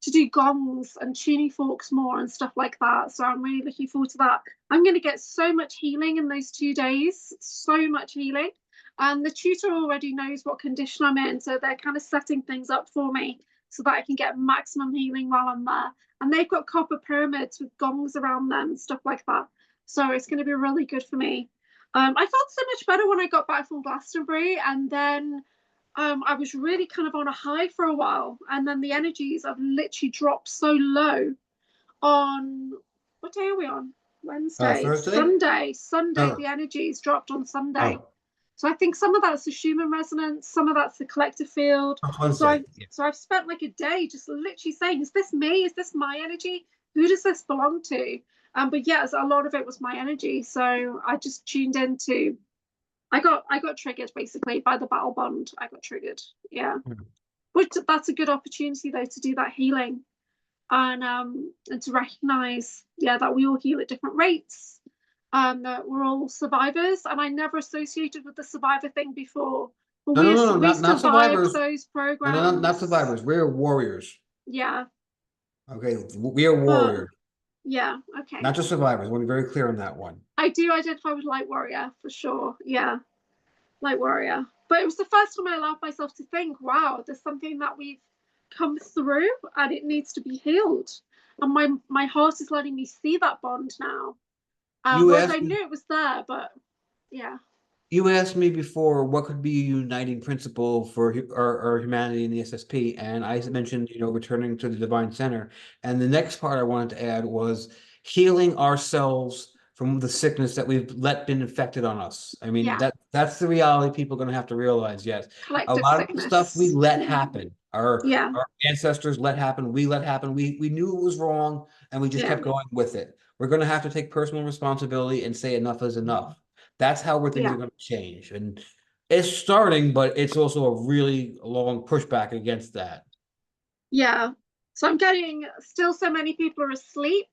to do gongs and tuning forks more and stuff like that. So I'm really looking forward to that. I'm going to get so much healing in those 2 days, so much healing. And the tutor already knows what condition I'm in, so they're kind of setting things up for me so that I can get maximum healing while I'm there. And they've got copper pyramids with gongs around them and stuff like that. So it's going to be really good for me. I felt so much better when I got back from Glastonbury, and then I was really kind of on a high for a while, and then the energies have literally dropped so low on, what day are we on? Wednesday. Thursday? Sunday, Oh. the energies dropped on Sunday. Oh. So I think some of that's the Schumann resonance, some of that's the collective field. Wednesday. So I've spent like a day just literally saying, is this me? Is this my energy? Who does this belong to? But yes, a lot of it was my energy. So I just tuned into. I got triggered basically by the battle bond. I got triggered. Yeah. Which that's a good opportunity though to do that healing, and to recognize, that we all heal at different rates, that we're all survivors. And I never associated with the survivor thing before, but No, no, no, no, we not survived survivors. those No, programs. not survivors. We're warriors. Yeah, Okay, we are but warriors, okay. not just survivors. I want to be very clear on that one. I do identify with light warrior for sure. Yeah, light warrior. But it was the first time I allowed myself to think, wow, there's something that we've come through and it needs to be healed. And my heart is letting me see that bond now. You Whereas I asked me, knew it was there, but yeah. you asked me before what could be a uniting principle for our humanity in the SSP, and I mentioned, returning to the divine center. And the next part I wanted to add was healing ourselves from the sickness that we've let been infected on us. I mean, Yeah. that's the reality people are going to have to realize. Yes, a Collective lot of the stuff we sickness. let happen, Yeah. our ancestors let happen, we let happen. We knew it was wrong, and we just Yeah. kept going with it. We're going to have to take personal responsibility and say enough is enough. That's how things are going to change. And it's starting, but it's also a really long pushback against that. Yeah. So I'm getting still so many people are asleep,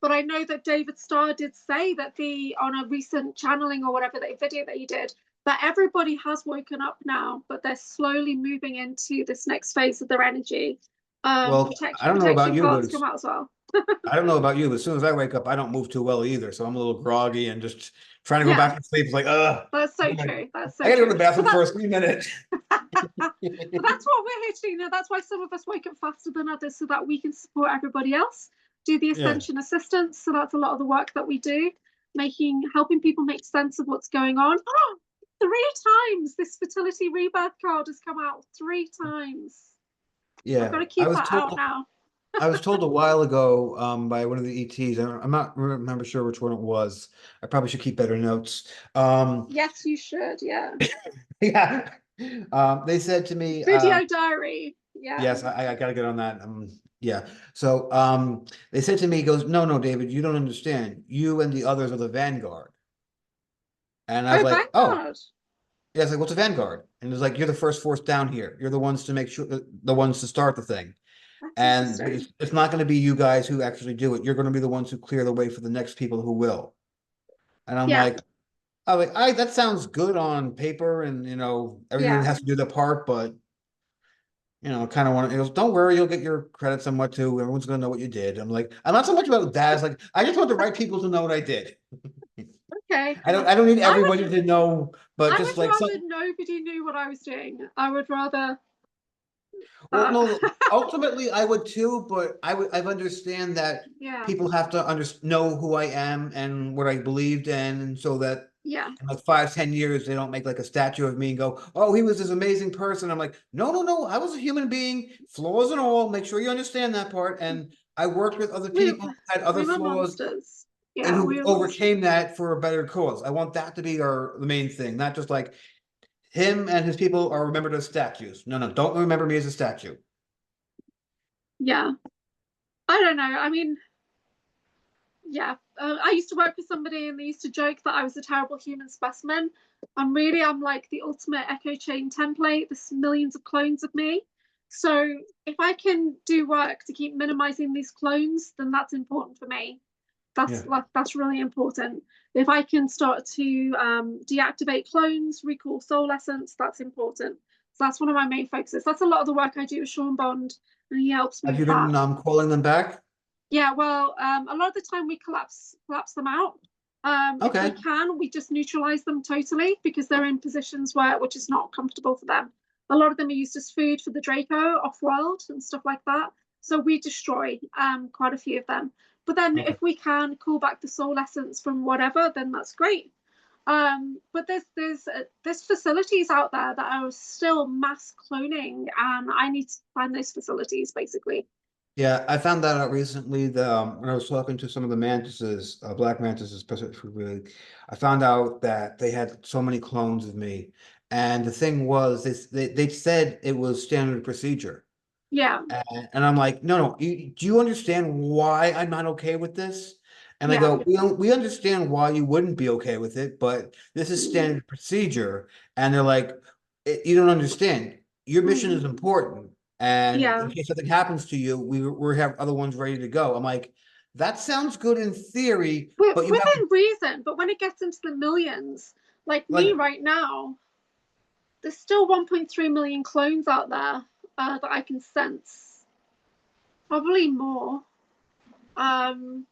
but I know that David Starr did say that on a recent channeling or whatever that video that he did, that everybody has woken up now, but they're slowly moving into this next phase of their energy. Well, I don't know about Protection you, but cards come out as well. I don't know about you, but as soon as I wake up, I don't move too well either. So I'm a little groggy and just trying to go back to sleep. It's like, That's so true. That's so I gotta go true. to the bathroom for a 3 minute. But that's what we're here to do. That's why some of us wake up faster than others, so that we can support everybody else. Do the ascension assistance. So that's a lot of the work that we do, helping people make sense of what's going on. Oh, 3 times this fertility rebirth card has come out. 3 times. Yeah, I've got to keep that out now. I was told a while ago by one of the ETs. I'm not remember sure which one it was. I probably should keep better notes. Yes, you should. Yeah. Yeah. They said to me, Video diary. Yeah. yes, I gotta get on that. Yeah. So they said to me, he goes, no, David, you don't understand. You and the others are the vanguard. And I was like, oh, Vanguard. yeah, it's like, what's a vanguard? And it's like, you're the first force down here. You're the ones to make sure, the ones to start the thing. That's And interesting. it's not going to be you guys who actually do it. You're going to be the ones who clear the way for the next people who will. And I'm Yeah. like, that sounds good on paper, and everyone Yeah. has to do their part, but kind of want to. He goes, don't worry, you'll get your credit somewhat too. Everyone's going to know what you did. I'm like, I'm not so much about that. It's like I just want the right people to know what I did. Okay. I don't need everybody to know, but I just would like rather nobody knew what I was doing. I would rather. Well, no, ultimately I would too, but I understand that Yeah. people have to know who I am and what I believed in, and so that Yeah. in like 5, 10 years they don't make like a statue of me and go, "Oh, he was this amazing person." I'm like, no, I was a human being, flaws and all. Make sure you understand that part. And I worked with other We people who had other we were flaws monsters. and Yeah, who we were overcame monsters. that for a better cause. I want that to be the main thing, not just like him and his people are remembered as statues. No, don't remember me as a statue. Yeah. I don't know. I mean, yeah. I used to work with somebody and they used to joke that I was a terrible human specimen. I'm like the ultimate echo chain template. There's millions of clones of me. So if I can do work to keep minimizing these clones, then that's important for me. That's really important. If I can start to deactivate clones, recall soul essence, that's important. So that's one of my main focuses. That's a lot of the work I do with Sean Bond, and he helps me Have you with that. been calling them back? Yeah, well, a lot of the time we collapse them out. If we can, we just neutralize them totally because they're in positions which is not comfortable for them. A lot of them are used as food for the Draco off-world and stuff like that. So we destroy quite a few of them. But then if we can call back the soul essence from whatever, then that's great. But there's facilities out there that are still mass cloning, and I need to find those facilities basically. Yeah, I found that out recently. When I was talking to some of the mantises, black mantises specifically, I found out that they had so many clones of me. And the thing was, they said it was standard procedure. Yeah. And I'm like, no, do you understand why I'm not okay with this? And I Yeah. go, we understand why you wouldn't be okay with it, but this is standard procedure. And they're like, you don't understand. Your mission is important. And Yeah. in case something happens to you, we have other ones ready to go. I'm like, that sounds good in theory, but you have to Within reason, but when it gets into the millions, like me like, right now, there's still 1.3 million clones out there that I can sense. Probably more. Um,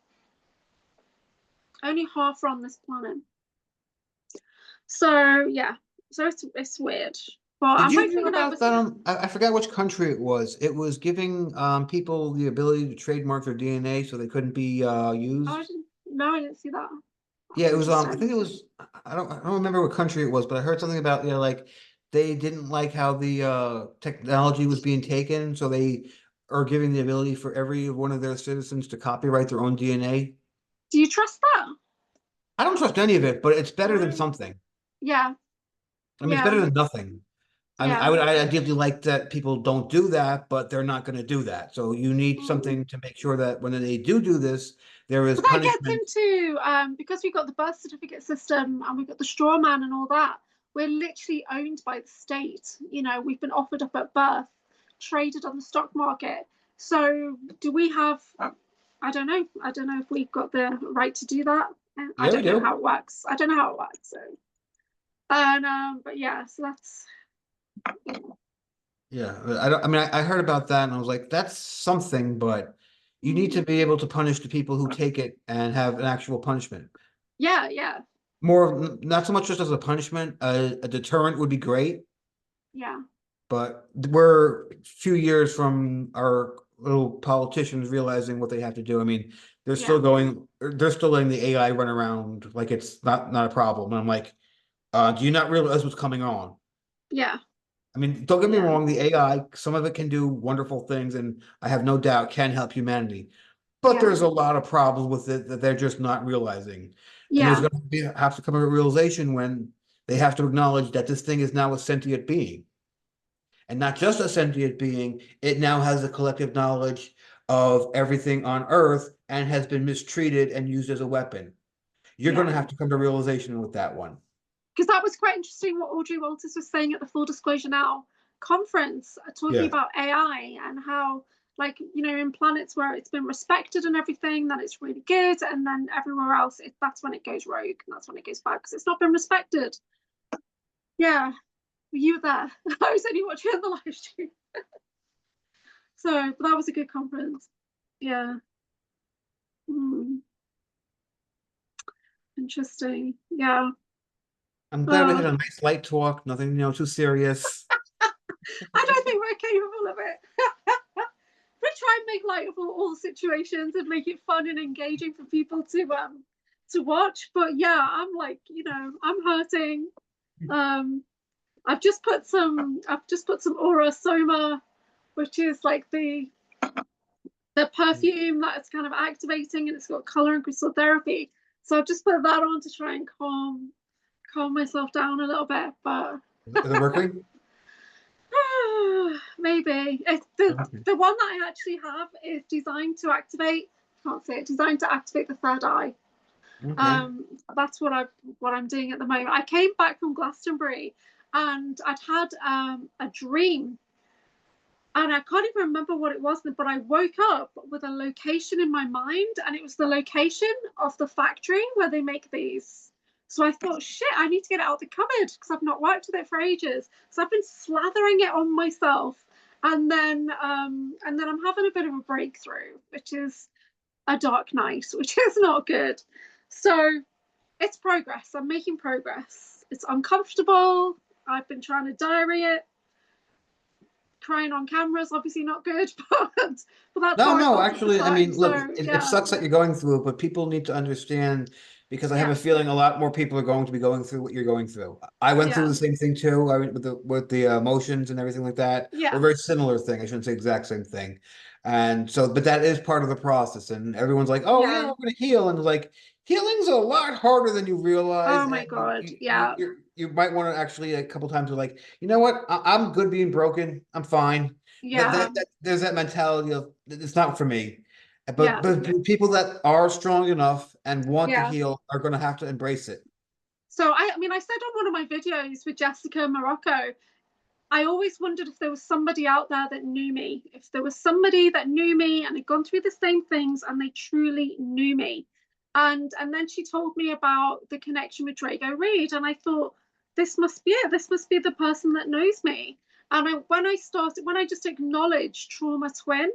Only half are on this planet. So yeah, so it's weird. But did I'm you hoping hear it never. about that? I forgot which country it was. It was giving people the ability to trademark their DNA so they couldn't be Oh, used. no, I didn't see that. Yeah, That's it was I interesting. think it was I don't remember what country it was, but I heard something about, like they didn't like how the technology was being taken, so they are giving the ability for every one of their citizens to copyright their own DNA. Do you trust that? I don't trust any of it, but it's better than No. something. Yeah, I mean, it's yeah, better than nothing. I mean, yeah. I ideally like that people don't do that, but they're not going to do that. So you need Mm. something to make sure that when they do this, there is But that gets punishment. into because we've got the birth certificate system and we've got the straw man and all that. We're literally owned by the state. You know, we've been offered up at birth, traded on the stock market. So do we have? I don't know. I don't know if we've got the right to do that. I Yeah, we don't know how do. it works. I don't know how it works. So, and but yeah, so that's Yeah, I don't. I mean, I heard about that, and I was like, "That's something," but you need to mm, be able to punish the people who take it and have an actual punishment. yeah, yeah, Not so much just as a punishment. A deterrent would be great, yeah, but we're a few years from our little politicians realizing what they have to do. I mean, yeah, they're still letting the AI run around like it's not a problem. And I'm like, do you not realize what's coming on? yeah, I mean, don't get me yeah, wrong, the AI, some of it can do wonderful things, and I have no doubt can help humanity. But yeah, there's a lot of problems with it that they're just not realizing. And there's yeah, going to have to come a realization when they have to acknowledge that this thing is now a sentient being. And not just a sentient being, it now has a collective knowledge of everything on Earth and has been mistreated and used as a weapon. You're going yeah. to have to come to realization with that one. Because that was quite interesting what Audrey Walters was saying at the Full Disclosure Now conference, talking Yeah. about AI and how, like, you know, in planets where it's been respected and everything, that it's really good, and then everywhere else, that's when it goes rogue and that's when it goes bad because it's not been respected. Yeah, were you there? I was only watching the live stream. So, but that was a good conference. Yeah. Hmm. Interesting. Yeah. I'm glad we Uh, had a nice light talk, nothing, too serious. I don't think we're capable of it. We try and make light of all situations and make it fun and engaging for people to watch. But yeah, I'm like, you know, I'm hurting. Um, I've just put some Aura Soma, which is like the perfume that it's kind of activating, and it's got color and crystal therapy. So I've just put that on to try and calm myself down a little bit. But Is it working? maybe it's the Okay. the one that I actually have is designed to activate. I can't say it. Designed to activate the third eye. Okay. That's what I'm doing at the moment. I came back from Glastonbury, and I'd had a dream, and I can't even remember what it was, but I woke up with a location in my mind, and it was the location of the factory where they make these. So I thought, shit, I need to get it out the cupboard because I've not worked with it for ages. So I've been slathering it on myself, and then I'm having a bit of a breakthrough, which is a dark night, which is not good. So it's progress. I'm making progress. It's uncomfortable. I've been trying to diary it. Crying on camera is obviously not good, but that's No, how I no, pass the actually, I time. mean, look, So it yeah, sucks that you're going through it, but people need to understand because I have yeah, a feeling a lot more people are going to be going through what you're going through. I went through yeah, the same thing too. I went with the emotions and everything like that, or yeah, very similar thing. I shouldn't say exact same thing. And so, but that is part of the process. And everyone's like, "Oh yeah, yeah. I'm going to heal," and it's like healing's a lot harder than you realize. Oh my And god, yeah, you might want to actually a couple times, you're like, you know what, I'm good being broken. I'm fine. yeah, There's that mentality of it's not for me. Yeah. But people that are strong enough and want to Yeah. heal are going to have to embrace it. So I mean, I said on one of my videos with Jessica Morocco, I always wondered if there was somebody out there that knew me, if there was somebody that knew me and had gone through the same things and they truly knew me. And then she told me about the connection with Drago Reed, and I thought, this must be it. This must be the person that knows me. And when I just acknowledged trauma twin,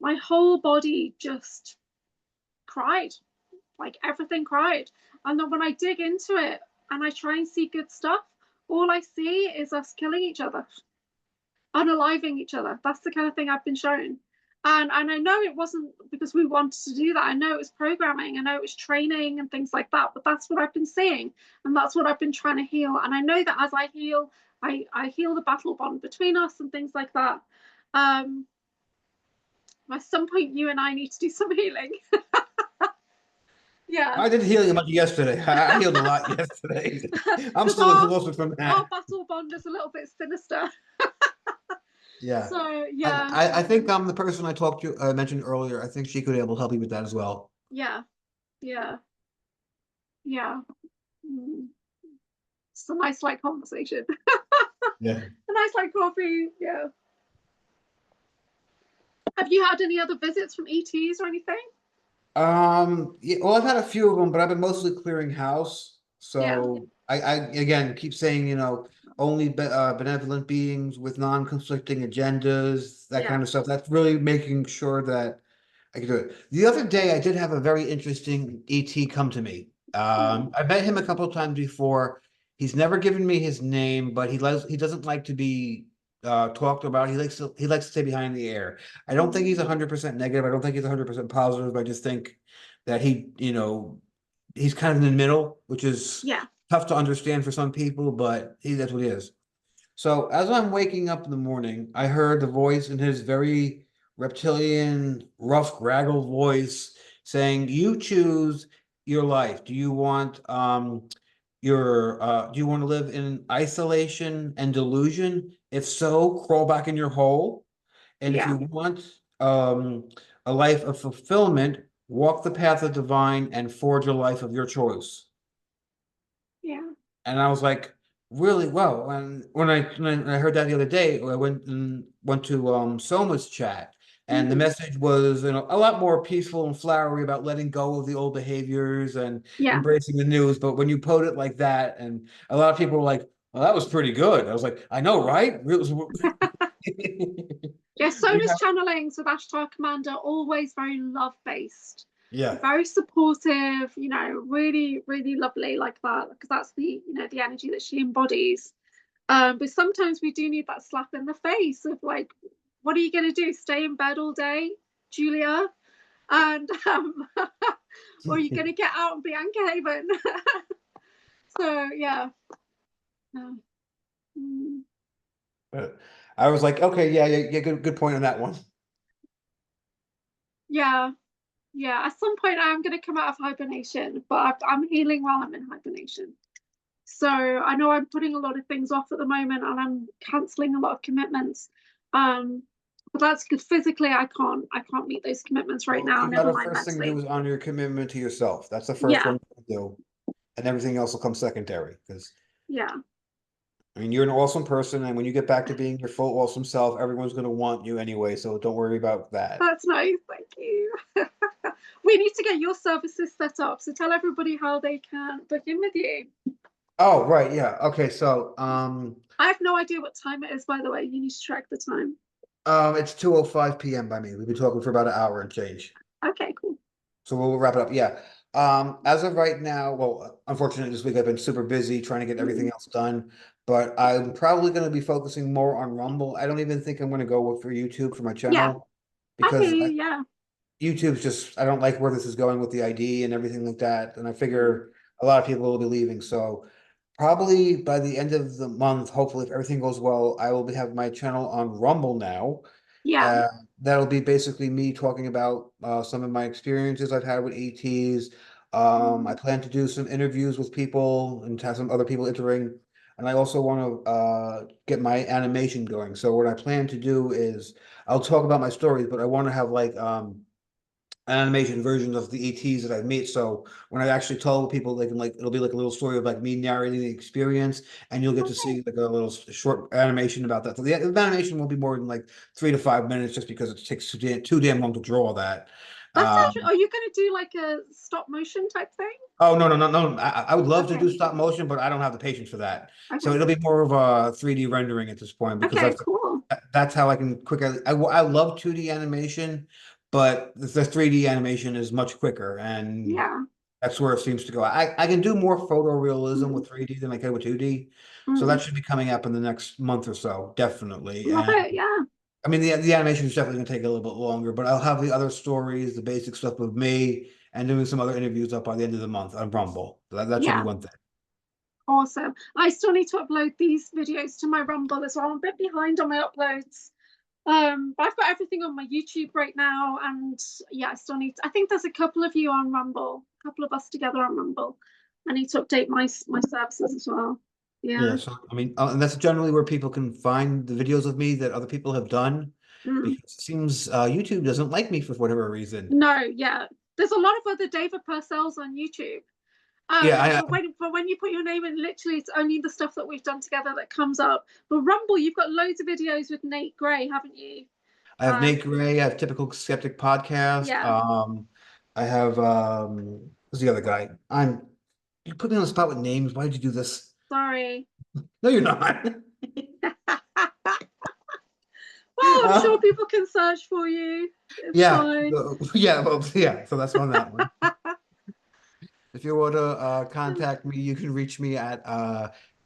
my whole body just cried, like everything cried. And then when I dig into it and I try and see good stuff, all I see is us killing each other, unaliving each other. That's the kind of thing I've been shown. And I know it wasn't because we wanted to do that. I know it was programming, I know it was training and things like that, but that's what I've been seeing. And that's what I've been trying to heal. And I know that as I heal, I heal the battle bond between us and things like that. At some point, you and I need to do some healing. Yeah. I didn't heal much yesterday. I healed a lot yesterday. I'm still exhausted from that. Our battle bond is a little bit sinister. Yeah. So yeah. I think I'm the person I talked to, I mentioned earlier. I think she could be able to help you with that as well. Yeah. Yeah. Yeah. It's a nice light conversation. Yeah. A nice light coffee. Yeah. Have you had any other visits from ETs or anything? Yeah, well, I've had a few of them, but I've been mostly clearing house. So I again keep saying, you know, only benevolent beings with non-conflicting agendas, that kind of stuff. That's really making sure that I can do it. The other day, I did have a very interesting ET come to me. I met him a couple of times before. He's never given me his name, but he doesn't like to be talked about. He likes to stay behind the air. I don't think he's 100% negative. I don't think he's 100% positive. I just think that he's kind of in the middle, which is tough to understand for some people, but that's what he is. So as I'm waking up in the morning, I heard the voice in his very reptilian, rough, graggle voice saying, "You choose your life. Do you want do you want to live in isolation and delusion? If so, crawl back in your hole. And if you want a life of fulfillment, walk the path of divine and forge a life of your choice." Yeah. And I was like, really well. And when I heard that the other day, I went to Soma's chat, and the message was, you know, a lot more peaceful and flowery about letting go of the old behaviors and embracing the news. But when you put it like that, and a lot of people were like, "Well, that was pretty good." I was like, "I know, right?" Yeah, Sona's channelings with Ashtar Commander always very love-based. Yeah. Very supportive, you know, really, really lovely like that, because that's the, you know, the energy that she embodies. But sometimes we do need that slap in the face of like, what are you going to do? Stay in bed all day, Julia? And or are you going to get out and be Anchorhaven? So yeah. I was like, okay, yeah, good point on that one. Yeah. Yeah, at some point I am going to come out of hibernation, but I'm healing while I'm in hibernation. So I know I'm putting a lot of things off at the moment, and I'm cancelling a lot of commitments. But that's because physically I can't meet those commitments right now. You Never gotta mind first thing to do mentally. is honor your commitment to yourself. That's the first one to do, and everything else will come secondary. Because I mean, you're an awesome person, and when you get back to being your full awesome self, everyone's gonna want you anyway. So don't worry about that. That's nice, thank you. We need to get your services set up. So tell everybody how they can book in with you. Oh, right, yeah. Okay, so I have no idea what time it is, by the way. You need to track the time. it's 2:05 p.m. by me. We've been talking for about an hour and change. Okay, cool. So we'll wrap it up. Yeah. As of right now, well, unfortunately, this week I've been super busy trying to get everything else done, but I'm probably going to be focusing more on Rumble. I don't even think I'm going to go for YouTube for my channel because YouTube's just, I don't like where this is going with the ID and everything like that. And I figure a lot of people will be leaving. So probably by the end of the month, hopefully, if everything goes well, I will have my channel on Rumble now. That'll be basically me talking about some of my experiences I've had with ETs. I plan to do some interviews with people and have some other people entering. And I also want to get my animation going. So what I plan to do is I'll talk about my stories, but I want to have like animation versions of the ETs that I've made. So when I actually told people, they can like, it'll be like a little story of like me narrating the experience, and you'll get to Okay. see like a little short animation about that. So the animation won't be more than like 3 to 5 minutes, just because it takes too damn long to draw that. That's actually, Um, are you going to do like a stop motion type thing? oh, no, no, no, no. I would love to Okay. do stop motion, but I don't have the patience for that. So Okay. it'll be more of a 3D rendering at this point, because Okay, cool. that's how I can quickly. I love 2D animation, but the 3D animation is much quicker, and Yeah. that's where it seems to go. I can do more photorealism Mm, with 3D than I can with 2D. So mm. that should be coming up in the next month or so, definitely. Love And it. Yeah. I mean, the animation is definitely gonna take a little bit longer, but I'll have the other stories, the basic stuff with me, and doing some other interviews up by the end of the month on Rumble. So that should be Yeah. one thing. Awesome. I still need to upload these videos to my Rumble as well. I'm a bit behind on my uploads. But I've got everything on my YouTube right now, and yeah, I still need to, I think there's a couple of you on Rumble, a couple of us together on Rumble. I need to update my services as well. Yeah, Yeah. so I mean, and that's generally where people can find the videos of me that other people have done, Mm. because it seems YouTube doesn't like me for whatever reason. No, yeah. There's a lot of other David Purcells on YouTube. Yeah, But when you put your name in, literally it's only the stuff that we've done together that comes up. But Rumble, you've got loads of videos with Nate Gray, haven't you? I have Nate Gray, I have Typical Skeptic Podcast. Yeah. I have who's the other guy? You put me on the spot with names. Why did you do this? Sorry. No, you're not. Well, I'm sure people can search for you. It's Yeah, fine. yeah, well, yeah. So that's on that one. If you want to contact me, you can reach me at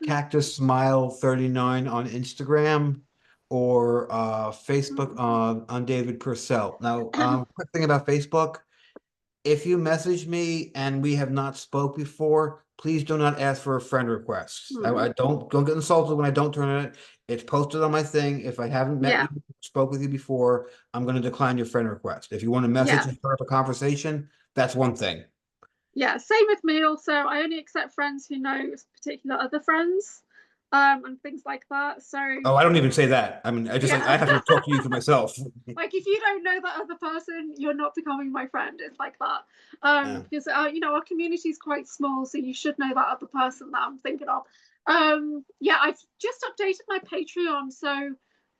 Cactus Smile 39 on Instagram, or Facebook on David Purcell. Now, quick thing about Facebook. If you message me and we have not spoke before, please do not ask for a friend request. I don't get insulted when I don't turn it. It's posted on my thing. If I haven't met Yeah, you, spoke with you before, I'm going to decline your friend request. If you want to message yeah, and start up a conversation, that's one thing. yeah. Same with me. Also, I only accept friends who know particular other friends, and things like that. So Oh, I don't even say that. I mean, I just like, yeah, I have to talk to you for myself. like if you don't know that other person, you're not becoming my friend. It's like that. Yeah. Because you know, our community is quite small, so you should know that other person that I'm thinking of. Yeah, I've just updated my Patreon, so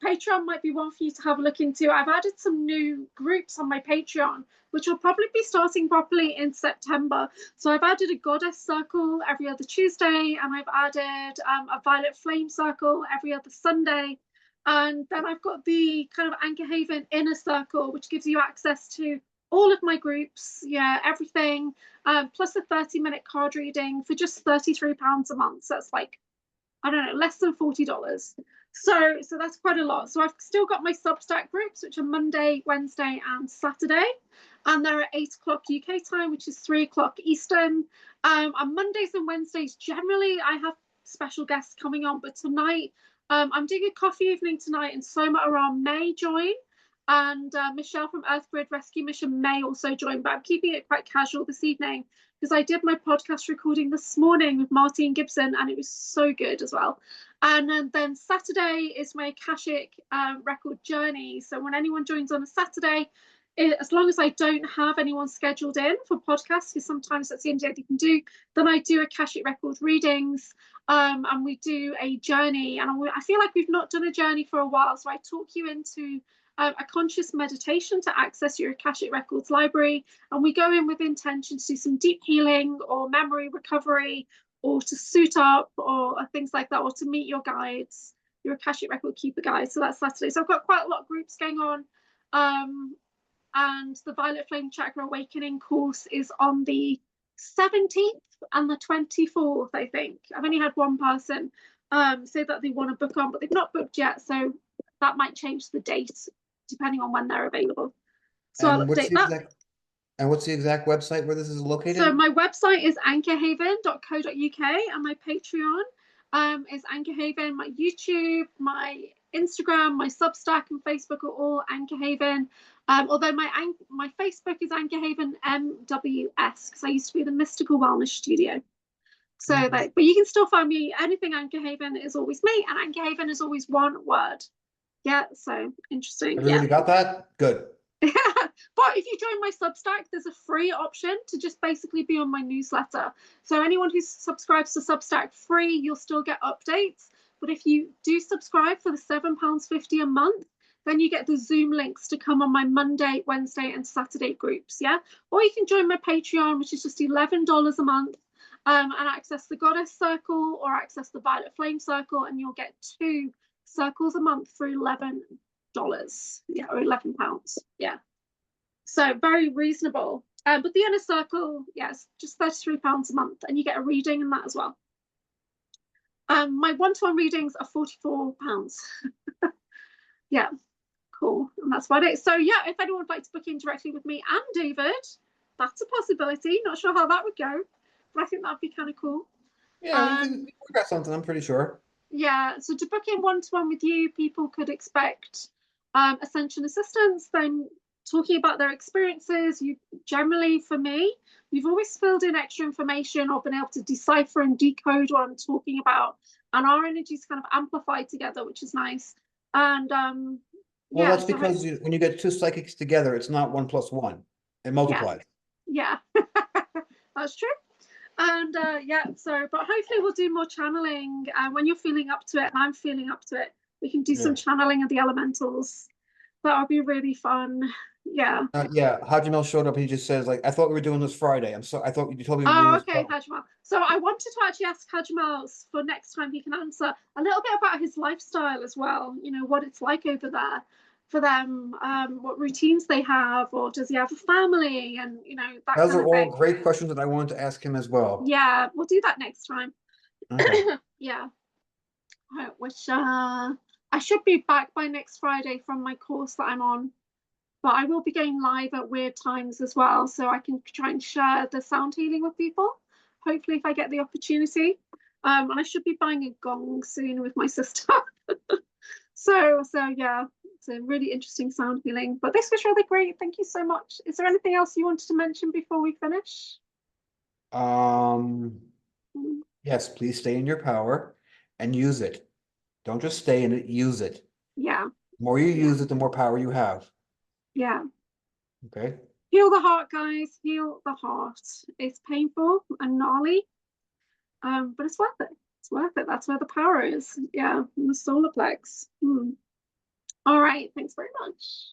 Patreon might be one for you to have a look into. I've added some new groups on my Patreon, which will probably be starting properly in September. So I've added a goddess circle every other Tuesday, and I've added a violet flame circle every other Sunday. And then I've got the kind of Anchorhaven inner circle, which gives you access to all of my groups, yeah, everything, plus a 30-minute card reading for just £33 a month. So that's like, I don't know, less than $40. So that's quite a lot. So I've still got my Substack groups, which are Monday, Wednesday, and Saturday. And they're at 8 o'clock UK time, which is 3 o'clock Eastern. On Mondays and Wednesdays, generally, I have special guests coming on, but tonight, I'm doing a coffee evening tonight, and Soma Aram may join. And Michelle from Earthgrid Rescue Mission may also join, but I'm keeping it quite casual this evening because I did my podcast recording this morning with Martine Gibson, and it was so good as well. And then Saturday is my Akashic record journey. So when anyone joins on a Saturday, as long as I don't have anyone scheduled in for podcasts, because sometimes that's the only day you can do, then I do Akashic record readings, and we do a journey. And I feel like we've not done a journey for a while, so I talk you into a conscious meditation to access your Akashic Records library. And we go in with intention to do some deep healing or memory recovery, or to suit up, or things like that, or to meet your guides, your Akashic Record Keeper guides. So that's Saturday. So I've got quite a lot of groups going on. And the Violet Flame Chakra Awakening course is on the 17th and the 24th, I think. I've only had one person say that they want to book on, but they've not booked yet. So that might change the date depending on when they're available. So I'll update that. What's the exact website where this is located? So my website is anchorhaven.co.uk, and my Patreon is Anchorhaven. My YouTube, my Instagram, my Substack, and Facebook are all Anchorhaven. Although my Facebook is Anchorhaven MWS, because I used to be the Mystical Wellness Studio. So that, but you can still find me. Anything Anchorhaven is always me, and Anchorhaven is always one word. Yeah, so interesting. Everybody got that? Good. But if you join my Substack, there's a free option to just basically be on my newsletter. So anyone who subscribes to Substack free, you'll still get updates. But if you do subscribe for the £7.50 a month, then you get the Zoom links to come on my Monday, Wednesday, and Saturday groups. Yeah. Or you can join my Patreon, which is just $11 a month, and access the Goddess Circle or access the Violet Flame Circle, and you'll get 2 circles a month for $11. Yeah, or £11. Yeah. So very reasonable. But the inner circle, yes, just £33 a month, and you get a reading in that as well. My one-to-one readings are £44. Yeah, cool. And that's about it. So yeah, if anyone would like to book in directly with me and David, that's a possibility. Not sure how that would go, but I think that'd be kind of cool. Yeah, we got something, I'm pretty sure. Yeah, so to book in one-to-one with you, people could expect ascension assistance, then talking about their experiences. You generally, for me, you've always filled in extra information or been able to decipher and decode what I'm talking about, and our energies kind of amplify together, which is nice. And Well, yeah, that's because when you get 2 psychics together, it's not 1 + 1. It multiplies. Yeah, that's true. And yeah, so but hopefully we'll do more channeling when you're feeling up to it and I'm feeling up to it. We can do some channeling of the elementals. That would be really fun. Yeah. Yeah, Hajimel showed up and he just says, like, I thought we were doing this Friday. I thought you told me we were doing Oh, this okay, Friday. Hajmal. So I wanted to actually ask Hajmal for next time he can answer a little bit about his lifestyle as well. You know, what it's like over there for them, what routines they have, or does he have a family, and you know, that Those kind are of all thing. great questions that I wanted to ask him as well. Yeah, we'll do that next time. Okay. Yeah. Which I should be back by next Friday from my course that I'm on, but I will be going live at weird times as well, so I can try and share the sound healing with people, hopefully if I get the opportunity. And I should be buying a gong soon with my sister. So yeah, it's a really interesting sound healing, but this was really great. Thank you so much. Is there anything else you wanted to mention before we finish? Yes, please stay in your power and use it. Don't just stay in it, use it. Yeah. The more you use it, the more power you have. Yeah. Okay. Heal the heart, guys. Heal the heart. It's painful and gnarly, but it's worth it. It's worth it. That's where the power is. Yeah, in the solar plex. All right. Thanks very much.